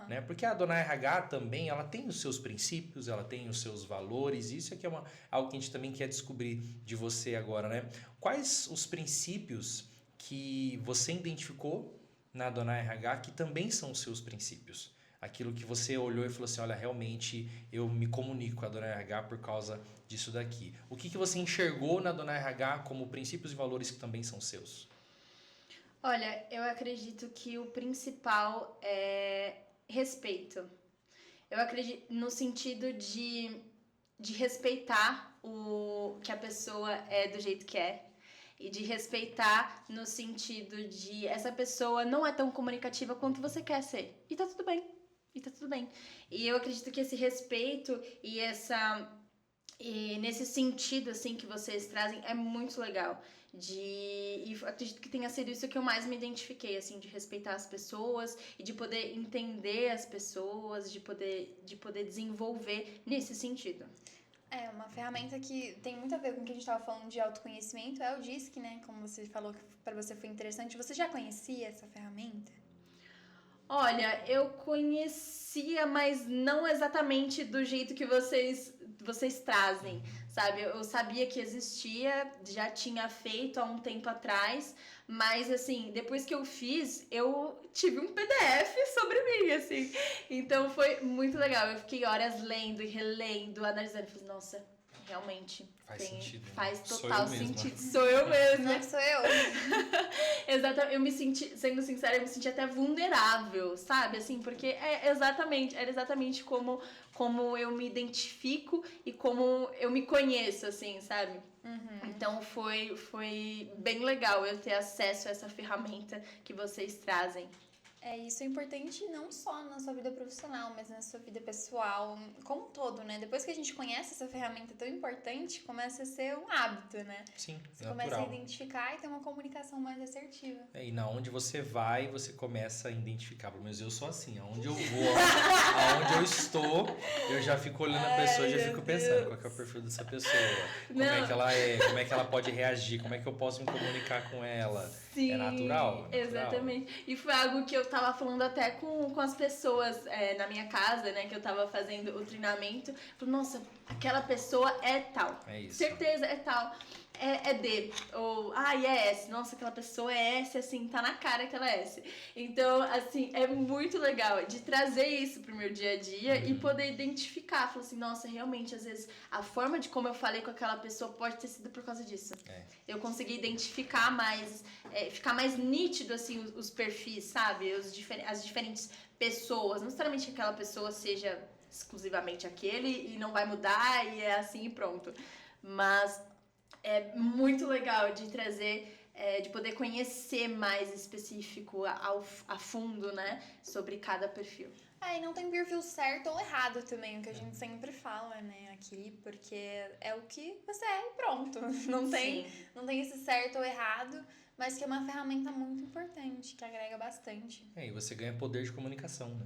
Né? Porque a dona RH também, ela tem os seus princípios, ela tem os seus valores, e isso aqui é algo que a gente também quer descobrir de você agora, né? Quais os princípios que você identificou na dona RH que também são os seus princípios? Aquilo que você olhou e falou assim, olha, realmente eu me comunico com a dona RH por causa disso daqui. O que você enxergou na dona RH como princípios e valores que também são seus? Olha, eu acredito que o principal é respeito. Eu acredito no sentido de respeitar o que a pessoa é do jeito que é. E de respeitar no sentido de essa pessoa não é tão comunicativa quanto você quer ser. E tá tudo bem. E tá tudo bem. E eu acredito que esse respeito e E nesse sentido, assim, que vocês trazem, é muito legal. E acredito que tenha sido isso que eu mais me identifiquei, assim, de respeitar as pessoas e de poder entender as pessoas, de poder desenvolver nesse sentido. É, uma ferramenta que tem muito a ver com o que a gente estava falando de autoconhecimento é o DISC, né? Como você falou que para você foi interessante. Você já conhecia essa ferramenta? Olha, eu conhecia, mas não exatamente do jeito que vocês trazem, sabe? Eu sabia que existia, já tinha feito há um tempo atrás, mas assim, depois que eu fiz, eu tive um PDF sobre mim, assim. Então foi muito legal. Eu fiquei horas lendo e relendo, analisando, falei, nossa, realmente Faz sentido, né? faz Sou total eu mesma. sentido. Sou eu mesma. Não sou eu. Exatamente, eu me senti, sendo sincera, eu me senti até vulnerável, sabe? Assim, porque era exatamente como eu me identifico e como eu me conheço, assim, sabe? Então foi bem legal eu ter acesso a essa ferramenta que vocês trazem. Isso é importante não só na sua vida profissional, mas na sua vida pessoal, como um todo, né? Depois que a gente conhece essa ferramenta tão importante, começa a ser um hábito, né? Sim, Você natural. começa a identificar e ter uma comunicação mais assertiva. E na onde você vai, você começa a identificar. Pelo menos eu sou assim, aonde eu vou, aonde eu estou, eu já fico olhando a pessoa, já fico pensando qual que é o perfil dessa pessoa, como é que ela é, como é que ela pode reagir, como é que eu posso me comunicar com ela. Sim, É natural. Exatamente. E foi algo que eu tava falando até com as pessoas na minha casa, né? Que eu tava fazendo o treinamento. Falei, nossa, aquela pessoa é tal. É isso. Certeza, é tal. É D. Ou, é S. Nossa, aquela pessoa é S, assim, tá na cara que ela é S. Então, assim, é muito legal de trazer isso pro meu dia a dia e poder identificar. Falar assim, nossa, realmente, às vezes, a forma de como eu falei com aquela pessoa pode ter sido por causa disso. Eu consegui identificar mais, ficar mais nítido, assim, os perfis, sabe? As diferentes pessoas. Não necessariamente que aquela pessoa seja exclusivamente aquele e não vai mudar e é assim e pronto. Mas é muito legal de trazer, de poder conhecer mais específico a fundo, né? Sobre cada perfil. E não tem perfil certo ou errado também, o que a gente sempre fala, né, aqui, porque é o que você é e pronto. Não tem esse certo ou errado, mas que é uma ferramenta muito importante, que agrega bastante. E você ganha poder de comunicação, né?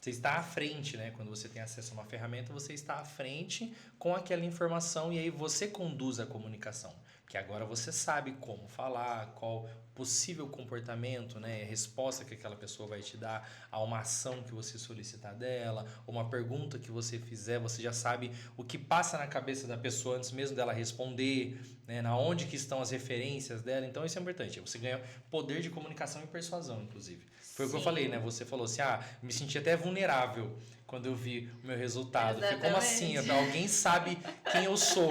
Você está à frente, né? Quando você tem acesso a uma ferramenta, você está à frente com aquela informação e aí você conduz a comunicação. Porque agora você sabe como falar, qual possível comportamento, né? Resposta que aquela pessoa vai te dar a uma ação que você solicitar dela, ou uma pergunta que você fizer, você já sabe o que passa na cabeça da pessoa antes mesmo dela responder, né? Na onde que estão as referências dela. Então isso é importante. Você ganha poder de comunicação e persuasão, inclusive. Foi o que eu falei, né? Você falou assim, me senti até vulnerável quando eu vi o meu resultado. Falei, como assim? Alguém sabe quem eu sou,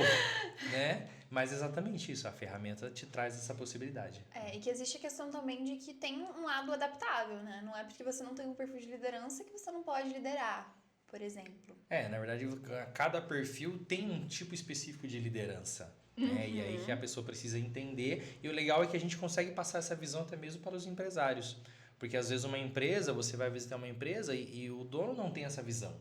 né? Mas exatamente isso, a ferramenta te traz essa possibilidade. E que existe a questão também de que tem um lado adaptável, né? Não é porque você não tem um perfil de liderança que você não pode liderar, por exemplo. Na verdade, cada perfil tem um tipo específico de liderança. Né? E aí que a pessoa precisa entender. E o legal é que a gente consegue passar essa visão até mesmo para os empresários. Porque às vezes uma empresa, você vai visitar uma empresa e o dono não tem essa visão.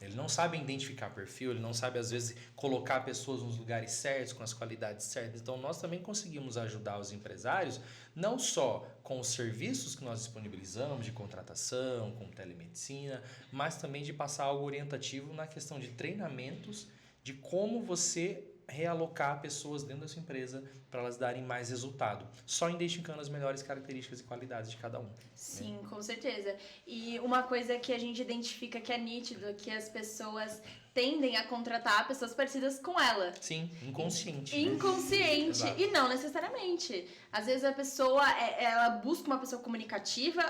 Ele não sabe identificar perfil, ele não sabe às vezes colocar pessoas nos lugares certos, com as qualidades certas. Então nós também conseguimos ajudar os empresários, não só com os serviços que nós disponibilizamos de contratação, com telemedicina, mas também de passar algo orientativo na questão de treinamentos, de como você realocar pessoas dentro da sua empresa para elas darem mais resultado, só identificando as melhores características e qualidades de cada um. Sim, com certeza. E uma coisa que a gente identifica que é nítido, que as pessoas tendem a contratar pessoas parecidas com ela. Sim, inconsciente. Inconsciente. Né? E não necessariamente. Às vezes a pessoa, ela busca uma pessoa comunicativa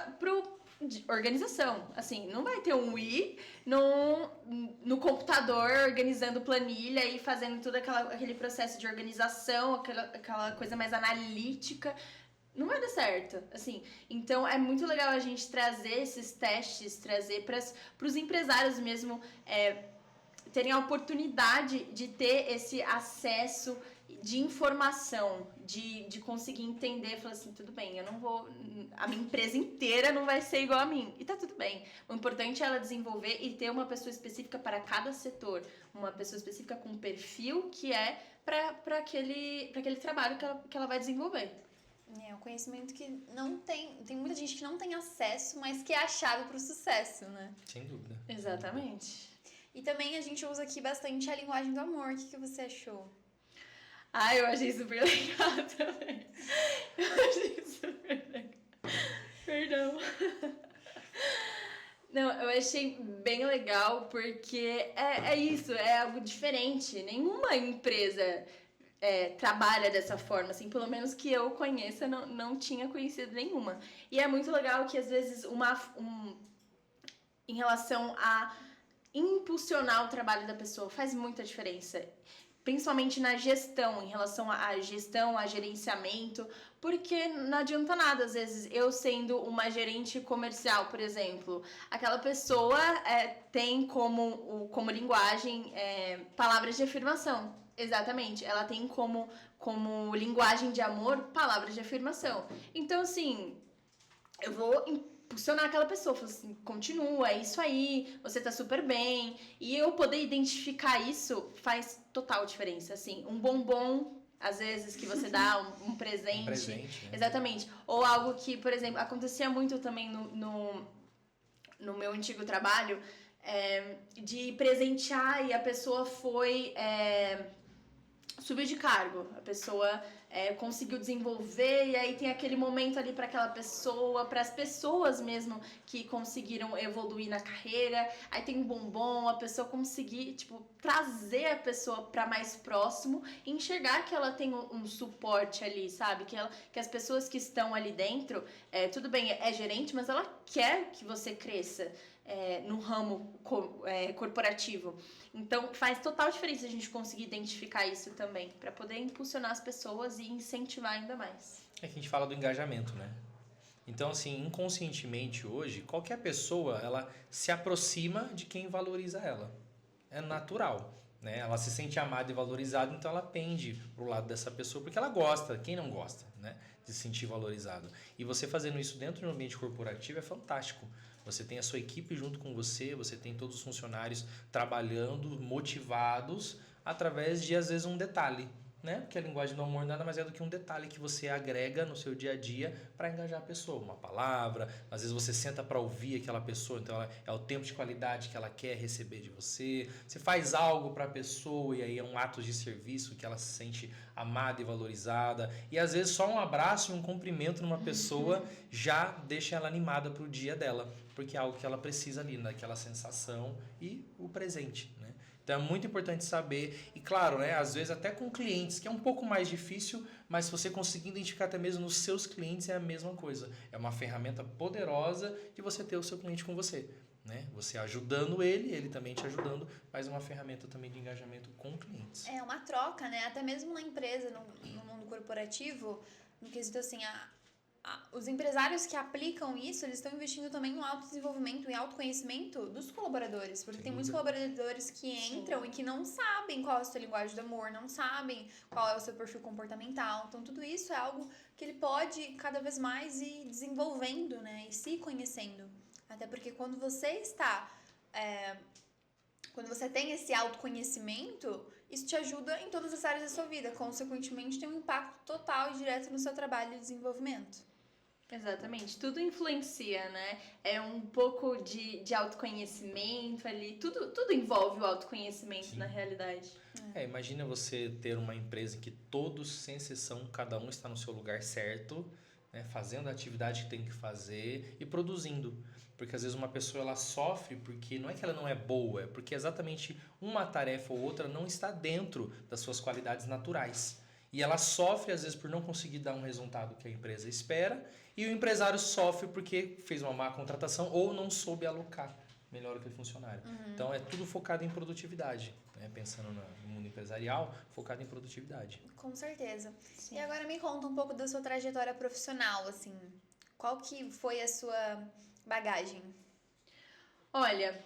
de organização. Assim, não vai ter um I no computador organizando planilha e fazendo todo aquele processo de organização, aquela coisa mais analítica. Não vai dar certo, assim. Então, é muito legal a gente trazer esses testes, trazer para os empresários mesmo terem a oportunidade de ter esse acesso de informação, de conseguir entender, falar assim, tudo bem, eu não vou, a minha empresa inteira não vai ser igual a mim, e tá tudo bem. O importante é ela desenvolver e ter uma pessoa específica para cada setor, uma pessoa específica com perfil que é para aquele trabalho que ela vai desenvolver. É um conhecimento que não tem muita gente que não tem acesso, mas que é a chave para o sucesso, né? Sem dúvida. Exatamente. E também a gente usa aqui bastante a linguagem do amor. O que você achou? Eu achei super legal também. Eu achei super legal. Perdão. Não, eu achei bem legal porque é isso, é algo diferente. Nenhuma empresa trabalha dessa forma, assim, pelo menos que eu conheça, não tinha conhecido nenhuma. E é muito legal que às vezes em relação a impulsionar o trabalho da pessoa faz muita diferença. Principalmente na gestão, em relação à gestão, a gerenciamento, porque não adianta nada, às vezes, eu sendo uma gerente comercial, por exemplo, aquela pessoa tem como linguagem palavras de afirmação. Exatamente, ela tem como linguagem de amor palavras de afirmação. Então, assim, eu vou impulsionar aquela pessoa, falar assim, continua, é isso aí, você tá super bem. E eu poder identificar isso faz total diferença, assim. Um bombom, às vezes, que você dá, um presente. Um presente, né? Exatamente. Ou algo que, por exemplo, acontecia muito também no meu antigo trabalho, de presentear e a pessoa foi subiu de cargo. A pessoa conseguiu desenvolver e aí tem aquele momento ali para aquela pessoa, para as pessoas mesmo que conseguiram evoluir na carreira. Aí tem um bombom, a pessoa conseguir, tipo, trazer a pessoa para mais próximo e enxergar que ela tem um suporte ali, sabe? Que as pessoas que estão ali dentro, tudo bem, é gerente, mas ela quer que você cresça no ramo corporativo. Então, faz total diferença a gente conseguir identificar isso também, para poder impulsionar as pessoas e incentivar ainda mais. É que a gente fala do engajamento, né? Então, assim, inconscientemente hoje, qualquer pessoa, ela se aproxima de quem valoriza ela. É natural, né? Ela se sente amada e valorizada, então ela pende pro lado dessa pessoa, porque ela gosta, quem não gosta, né? De se sentir valorizado. E você fazendo isso dentro do ambiente corporativo é fantástico. Você tem a sua equipe junto com você tem todos os funcionários trabalhando, motivados, através de, às vezes, um detalhe, né? Porque a linguagem do amor nada mais é do que um detalhe que você agrega no seu dia a dia para engajar a pessoa. Uma palavra, às vezes você senta para ouvir aquela pessoa, então é o tempo de qualidade que ela quer receber de você. Você faz algo para a pessoa e aí é um ato de serviço que ela se sente amada e valorizada. E às vezes só um abraço e um cumprimento numa pessoa já deixa ela animada para o dia dela, porque é algo que ela precisa ali, naquela sensação e o presente, né? Então é muito importante saber, e claro, né, às vezes até com clientes, que é um pouco mais difícil, mas se você conseguir identificar até mesmo nos seus clientes é a mesma coisa. É uma ferramenta poderosa de você ter o seu cliente com você, né? Você ajudando ele também te ajudando, mas uma ferramenta também de engajamento com clientes. É uma troca, né? Até mesmo na empresa, no mundo corporativo, no quesito assim, os empresários que aplicam isso, eles estão investindo também no autodesenvolvimento e autoconhecimento dos colaboradores. Porque tem muitos colaboradores que entram e que não sabem qual é a sua linguagem do amor, não sabem qual é o seu perfil comportamental. Então, tudo isso é algo que ele pode cada vez mais ir desenvolvendo, né? E se conhecendo. Até porque quando você está... quando você tem esse autoconhecimento, isso te ajuda em todas as áreas da sua vida. Consequentemente, tem um impacto total e direto no seu trabalho e desenvolvimento. Exatamente, tudo influencia, né? É um pouco de autoconhecimento ali, tudo envolve o autoconhecimento. Sim. Na realidade. Imagina você ter uma empresa em que todos, sem exceção, cada um está no seu lugar certo, né? Fazendo a atividade que tem que fazer e produzindo. Porque às vezes uma pessoa ela sofre porque não é que ela não é boa, é porque exatamente uma tarefa ou outra não está dentro das suas qualidades naturais. E ela sofre às vezes por não conseguir dar um resultado que a empresa espera, e o empresário sofre porque fez uma má contratação ou não soube alocar melhor aquele funcionário. Então é tudo focado em produtividade, né? Pensando no mundo empresarial, focado em produtividade. Com certeza. Sim. E agora me conta um pouco da sua trajetória profissional, assim. Qual que foi a sua bagagem? Olha,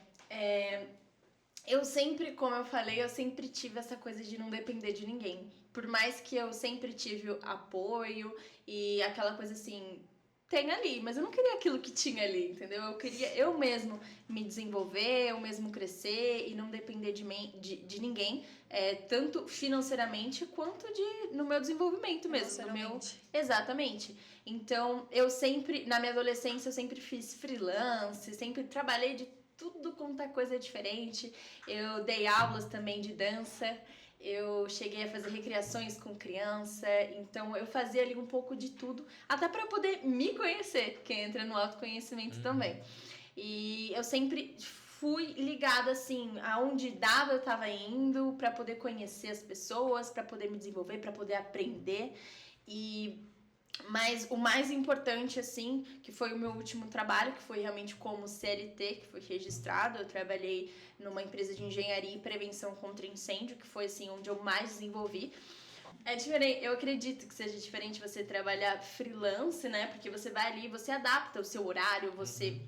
eu sempre, como eu falei, eu sempre tive essa coisa de não depender de ninguém. Por mais que eu sempre tive apoio e aquela coisa assim, tem ali, mas eu não queria aquilo que tinha ali, entendeu? Eu queria eu mesmo me desenvolver, eu mesmo crescer e não depender de ninguém, tanto financeiramente quanto no meu desenvolvimento mesmo, no meu... Emocionalmente. Exatamente. Então, eu sempre, na minha adolescência, eu sempre fiz freelance, sempre trabalhei de tudo quanto é coisa diferente. Eu dei aulas também de dança. Eu cheguei a fazer recreações com criança, então eu fazia ali um pouco de tudo, até para poder me conhecer, que entra no autoconhecimento também. E eu sempre fui ligada assim, aonde dava eu tava indo para poder conhecer as pessoas, para poder me desenvolver, para poder aprender. Mas o mais importante, assim, que foi o meu último trabalho, que foi realmente como CLT, que foi registrado. Eu trabalhei numa empresa de engenharia e prevenção contra incêndio, que foi, assim, onde eu mais desenvolvi. É diferente, eu acredito que seja diferente você trabalhar freelance, né? Porque você vai ali, você adapta o seu horário, você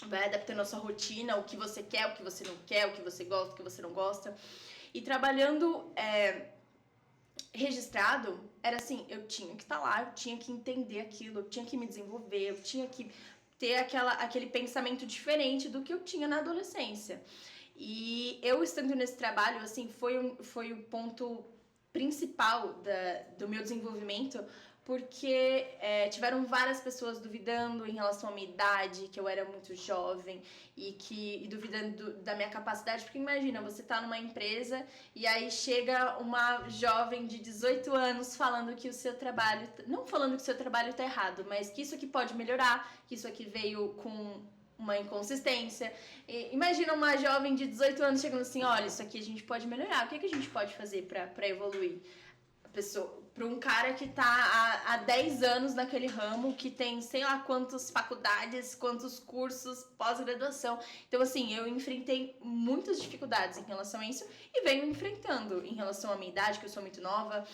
vai adaptando a sua rotina, o que você quer, o que você não quer, o que você gosta, o que você não gosta. E trabalhando registrado, era assim, eu tinha que estar lá, eu tinha que entender aquilo, eu tinha que me desenvolver, eu tinha que ter aquele pensamento diferente do que eu tinha na adolescência. E eu estando nesse trabalho, assim, foi o ponto principal do meu desenvolvimento, porque tiveram várias pessoas duvidando em relação à minha idade, que eu era muito jovem, e duvidando da minha capacidade, porque imagina, você tá numa empresa e aí chega uma jovem de 18 anos falando que o seu trabalho, não falando que o seu trabalho tá errado, mas que isso aqui pode melhorar, que isso aqui veio com uma inconsistência. Imagina uma jovem de 18 anos chegando assim, olha, isso aqui a gente pode melhorar, o que a gente pode fazer para evoluir? Para um cara que tá há 10 anos naquele ramo, que tem sei lá quantas faculdades, quantos cursos, pós-graduação. Então, assim, eu enfrentei muitas dificuldades em relação a isso e venho enfrentando em relação à minha idade, que eu sou muito nova.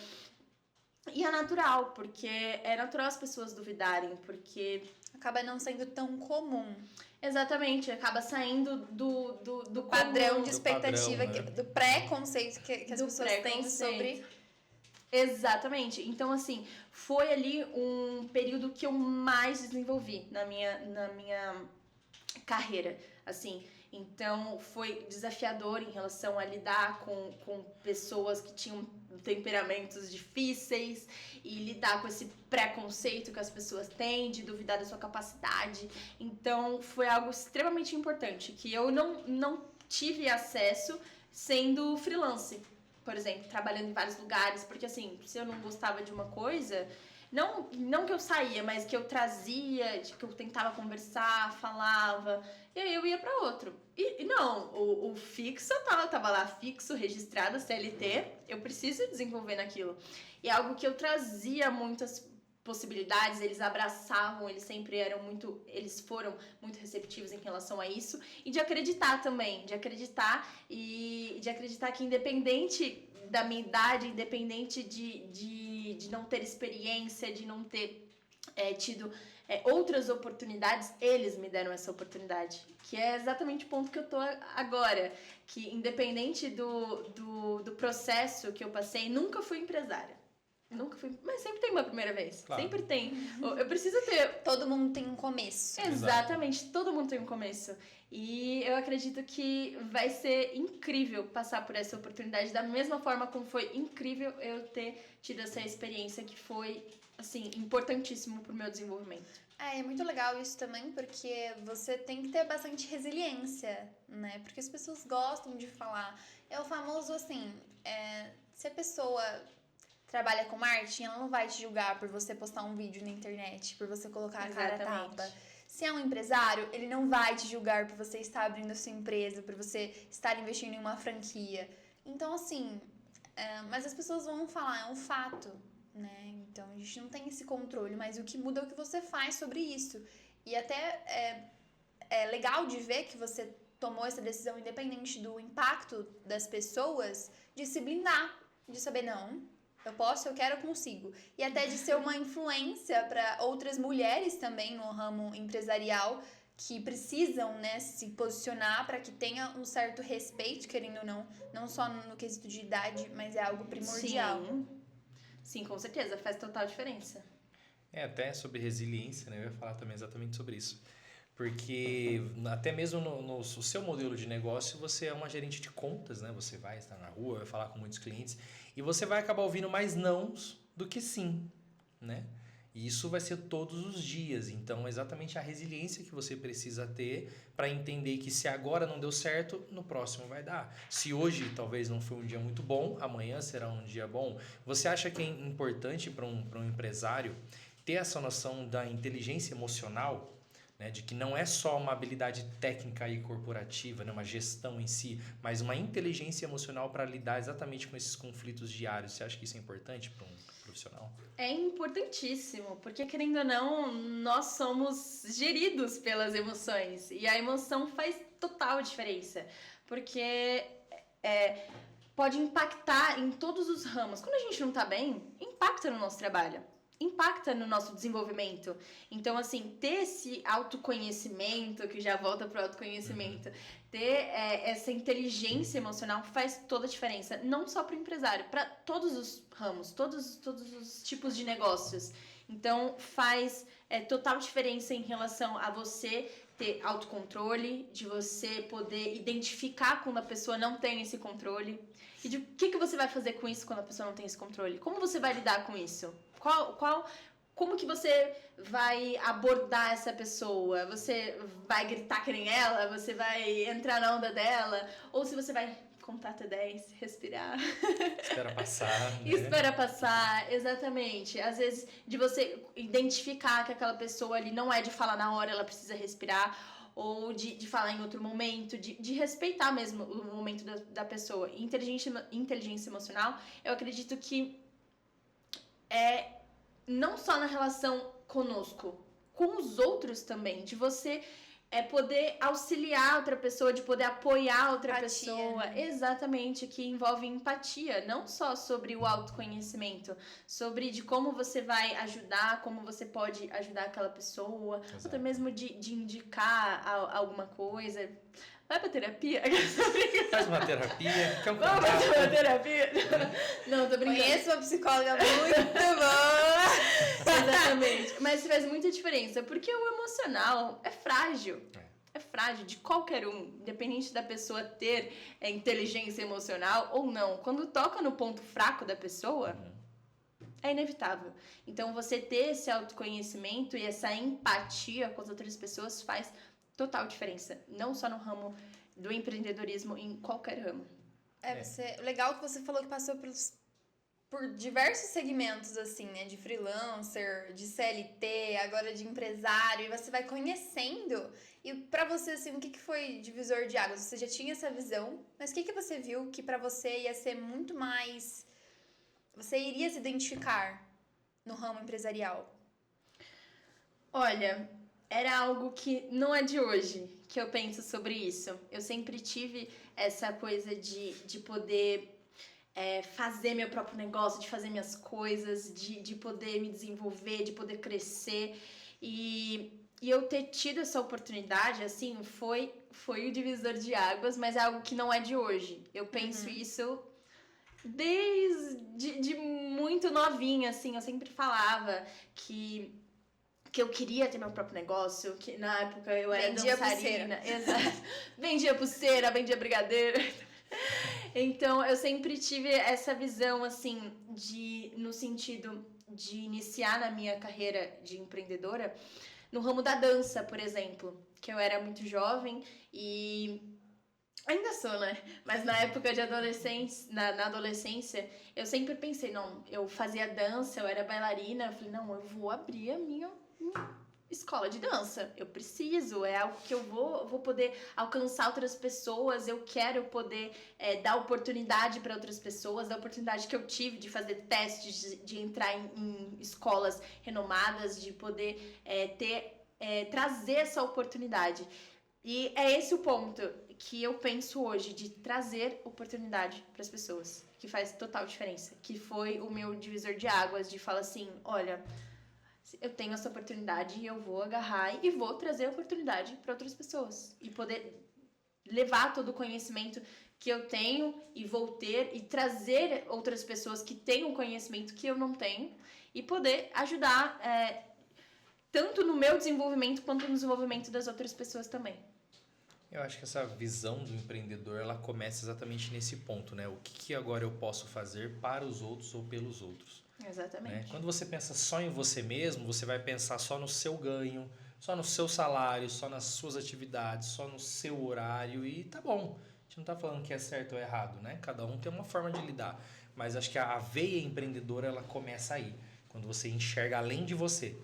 E é natural, porque é natural as pessoas duvidarem, porque... Acaba não sendo tão comum. Exatamente, acaba saindo do Padrão comum, de expectativa, padrão, né? do preconceito que as pessoas têm sobre... Exatamente. Então, assim, foi ali um período que eu mais desenvolvi na minha carreira, assim. Então, foi desafiador em relação a lidar com pessoas que tinham temperamentos difíceis e lidar com esse preconceito que as pessoas têm de duvidar da sua capacidade. Então, foi algo extremamente importante que eu não tive acesso sendo freelance. Por exemplo, trabalhando em vários lugares, porque assim, se eu não gostava de uma coisa, não que eu saía, mas que eu trazia, que eu tentava conversar, falava, e aí eu ia para outro. E não, o fixo, tava lá fixo, registrado, CLT, eu preciso desenvolver naquilo. E é algo que eu trazia muitas possibilidades, eles abraçavam, eles foram muito receptivos em relação a isso, e de acreditar também, de acreditar que independente da minha idade, independente de não ter experiência, de não ter tido outras oportunidades, eles me deram essa oportunidade, que é exatamente o ponto que eu tô agora, que independente do processo que eu passei, nunca fui empresária. Nunca fui, mas sempre tem uma primeira vez. Claro. Sempre tem. Eu preciso ter. Todo mundo tem um começo. Exatamente, exato. Todo mundo tem um começo. E eu acredito que vai ser incrível passar por essa oportunidade, da mesma forma como foi incrível eu ter tido essa experiência que foi, assim, importantíssimo pro meu desenvolvimento. É muito legal isso também, porque você tem que ter bastante resiliência, né? Porque as pessoas gostam de falar. É o famoso, assim, se a pessoa trabalha com marketing, ela não vai te julgar por você postar um vídeo na internet, por você colocar a cara a tapa. Se é um empresário, ele não vai te julgar por você estar abrindo a sua empresa, por você estar investindo em uma franquia. Então, assim, mas as pessoas vão falar, é um fato, né? Então, a gente não tem esse controle, mas o que muda é o que você faz sobre isso. E até é legal de ver que você tomou essa decisão, independente do impacto das pessoas, de se blindar, de saber, não, eu posso, eu quero, eu consigo. E até de ser uma influência para outras mulheres também no ramo empresarial, que precisam, né, se posicionar para que tenha um certo respeito, querendo ou não só no quesito de idade, mas é algo primordial. Sim, com certeza, faz total diferença. Até sobre resiliência, né? Eu ia falar também exatamente sobre isso. Porque até mesmo no seu modelo de negócio, você é uma gerente de contas, né? Você vai estar na rua, vai falar com muitos clientes e você vai acabar ouvindo mais nãos do que sim, né? E isso vai ser todos os dias. Então, é exatamente a resiliência que você precisa ter para entender que se agora não deu certo, no próximo vai dar. Se hoje talvez não foi um dia muito bom, amanhã será um dia bom. Você acha que é importante para um empresário ter essa noção da inteligência emocional? Né, de que não é só uma habilidade técnica e corporativa, né, uma gestão em si, mas uma inteligência emocional para lidar exatamente com esses conflitos diários. Você acha que isso é importante para um profissional? É importantíssimo, porque querendo ou não, nós somos geridos pelas emoções e a emoção faz total diferença, porque pode impactar em todos os ramos. Quando a gente não tá bem, impacta no nosso trabalho, impacta no nosso desenvolvimento. Então, assim, ter esse autoconhecimento, que já volta pro autoconhecimento, ter essa inteligência emocional faz toda a diferença. Não só pro empresário, para todos os ramos, todos os tipos de negócios. Então, faz total diferença em relação a você ter autocontrole, de você poder identificar quando a pessoa não tem esse controle. E de o que você vai fazer com isso quando a pessoa não tem esse controle? Como você vai lidar com isso? Como que você vai abordar essa pessoa? Você vai gritar que nem ela? Você vai entrar na onda dela? Ou se você vai contar até 10, respirar. Espera passar, né? Espera passar, exatamente. Às vezes, de você identificar que aquela pessoa ali não é de falar na hora, ela precisa respirar. Ou de falar em outro momento, de respeitar mesmo o momento da pessoa. Inteligência emocional, eu acredito que não só na relação conosco, com os outros também, de você poder auxiliar outra pessoa, de poder apoiar outra Empatia, pessoa. né? Exatamente, que envolve empatia, não só sobre o autoconhecimento, sobre de como você vai ajudar, como você pode ajudar aquela pessoa, Exato. até mesmo de indicar alguma coisa. Vai pra terapia? Faz uma terapia, quer um Vamos contato? fazer uma terapia? Não, tô brincando. Conheço uma psicóloga muito boa. Exatamente. Mas faz muita diferença, porque o emocional é frágil. É frágil de qualquer um, independente da pessoa ter inteligência emocional ou não. Quando toca no ponto fraco da pessoa, é inevitável. Então, você ter esse autoconhecimento e essa empatia com as outras pessoas faz total diferença. Não só no ramo do empreendedorismo, em qualquer ramo. Legal que você falou que passou por diversos segmentos, assim, né? De freelancer, de CLT, agora de empresário. E você vai conhecendo. E pra você, assim, o que foi divisor de águas? Você já tinha essa visão, mas o que você viu que pra você ia ser muito mais... Você iria se identificar no ramo empresarial? Olha, era algo que não é de hoje que eu penso sobre isso. Eu sempre tive essa coisa de poder fazer meu próprio negócio, de fazer minhas coisas, de poder me desenvolver, de poder crescer. E eu ter tido essa oportunidade, assim, foi o divisor de águas, mas é algo que não é de hoje. Eu penso isso desde muito novinha, assim. Eu sempre falava que eu queria ter meu próprio negócio, que na época eu era dançarina. Exato. Vendia pulseira, vendia brigadeiro. Então, eu sempre tive essa visão, assim, no sentido de iniciar na minha carreira de empreendedora no ramo da dança, por exemplo, que eu era muito jovem e ainda sou, né? Mas na época de adolescência, na adolescência, eu sempre pensei, não, eu fazia dança, eu era bailarina, eu falei, não, eu vou abrir a minha escola de dança, eu preciso, é algo que eu vou poder alcançar outras pessoas, eu quero poder dar oportunidade para outras pessoas, dar oportunidade que eu tive de fazer testes, de entrar em escolas renomadas, de poder trazer essa oportunidade. E é esse o ponto que eu penso hoje, de trazer oportunidade para as pessoas, que faz total diferença, que foi o meu divisor de águas, de falar assim, olha, eu tenho essa oportunidade e eu vou agarrar e vou trazer a oportunidade para outras pessoas. E poder levar todo o conhecimento que eu tenho e vou ter e trazer outras pessoas que tenham conhecimento que eu não tenho e poder ajudar tanto no meu desenvolvimento quanto no desenvolvimento das outras pessoas também. Eu acho que essa visão do empreendedor, ela começa exatamente nesse ponto, né? O que agora eu posso fazer para os outros ou pelos outros? Exatamente. Né? Quando você pensa só em você mesmo, você vai pensar só no seu ganho, só no seu salário, só nas suas atividades, só no seu horário e tá bom. A gente não tá falando que é certo ou errado, né? Cada um tem uma forma de lidar. Mas acho que a veia empreendedora, ela começa aí. Quando você enxerga além de você.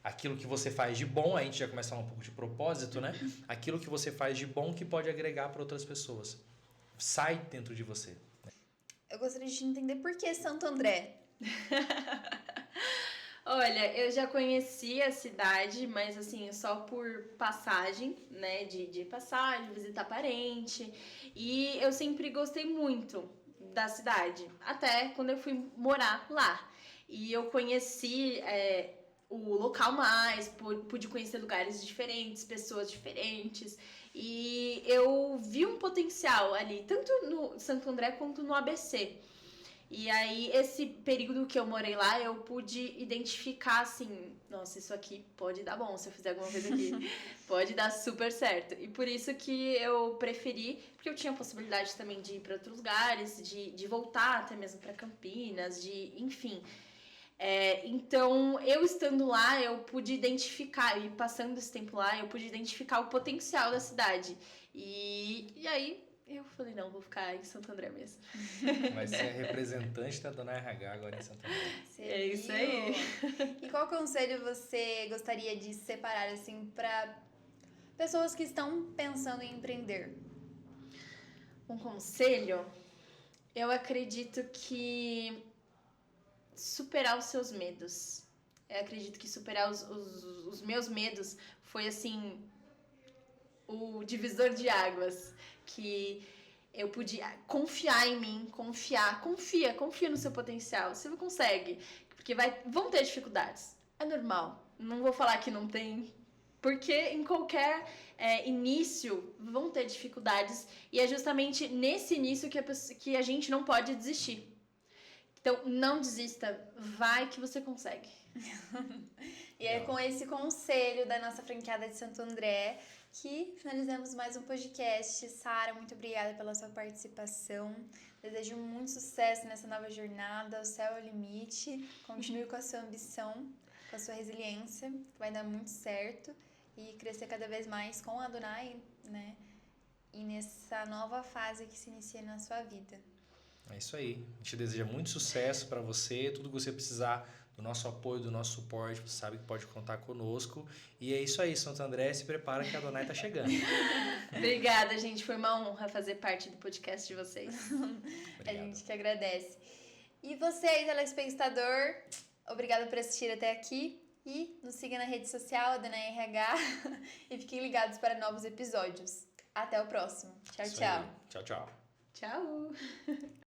Aquilo que você faz de bom, a gente já começa a falar um pouco de propósito, né? Aquilo que você faz de bom que pode agregar para outras pessoas. Sai dentro de você. Eu gostaria de entender por que Santo André. Olha, eu já conheci a cidade, mas assim, só por passagem, né? De passagem, visitar parente. E eu sempre gostei muito da cidade, até quando eu fui morar lá. E eu conheci o local mais, pude conhecer lugares diferentes, pessoas diferentes. E eu vi um potencial ali, tanto no Santo André quanto no ABC. E aí, esse período que eu morei lá, eu pude identificar, assim, nossa, isso aqui pode dar bom se eu fizer alguma coisa aqui. Pode dar super certo. E por isso que eu preferi, porque eu tinha a possibilidade também de ir para outros lugares, de voltar até mesmo para Campinas, enfim. Então, eu estando lá, eu pude identificar, e passando esse tempo lá, eu pude identificar o potencial da cidade. E aí, eu falei, não, vou ficar em Santo André mesmo. Mas você é representante da Dona RH agora em Santo André. É isso aí. E qual conselho você gostaria de separar, assim, para pessoas que estão pensando em empreender? Um conselho, eu acredito que superar os seus medos. Eu acredito que superar os meus medos foi, assim, o divisor de águas. Que eu pude confiar em mim, confia no seu potencial. Você consegue, porque vão ter dificuldades. É normal. Não vou falar que não tem, porque em qualquer início vão ter dificuldades e é justamente nesse início que a gente não pode desistir. Então, não desista, vai que você consegue. E é com esse conselho da nossa franqueada de Santo André que finalizamos mais um podcast. Sara, muito obrigada pela sua participação. Desejo muito sucesso nessa nova jornada. O céu é o limite. Continue com a sua ambição, com a sua resiliência, que vai dar muito certo. E crescer cada vez mais com a Adonai, né? E nessa nova fase que se inicia na sua vida. É isso aí. A gente deseja muito sucesso para você. Tudo que você precisar do nosso apoio, do nosso suporte, você sabe que pode contar conosco. E é isso aí, Santo André. Se prepara que a Adonai tá chegando. Obrigada, gente. Foi uma honra fazer parte do podcast de vocês. A gente que agradece. E você aí, telespectador, obrigada por assistir até aqui. E nos siga na rede social, Adonai RH. E fiquem ligados para novos episódios. Até o próximo. Tchau, Isso tchau. aí. Tchau, tchau. Tchau!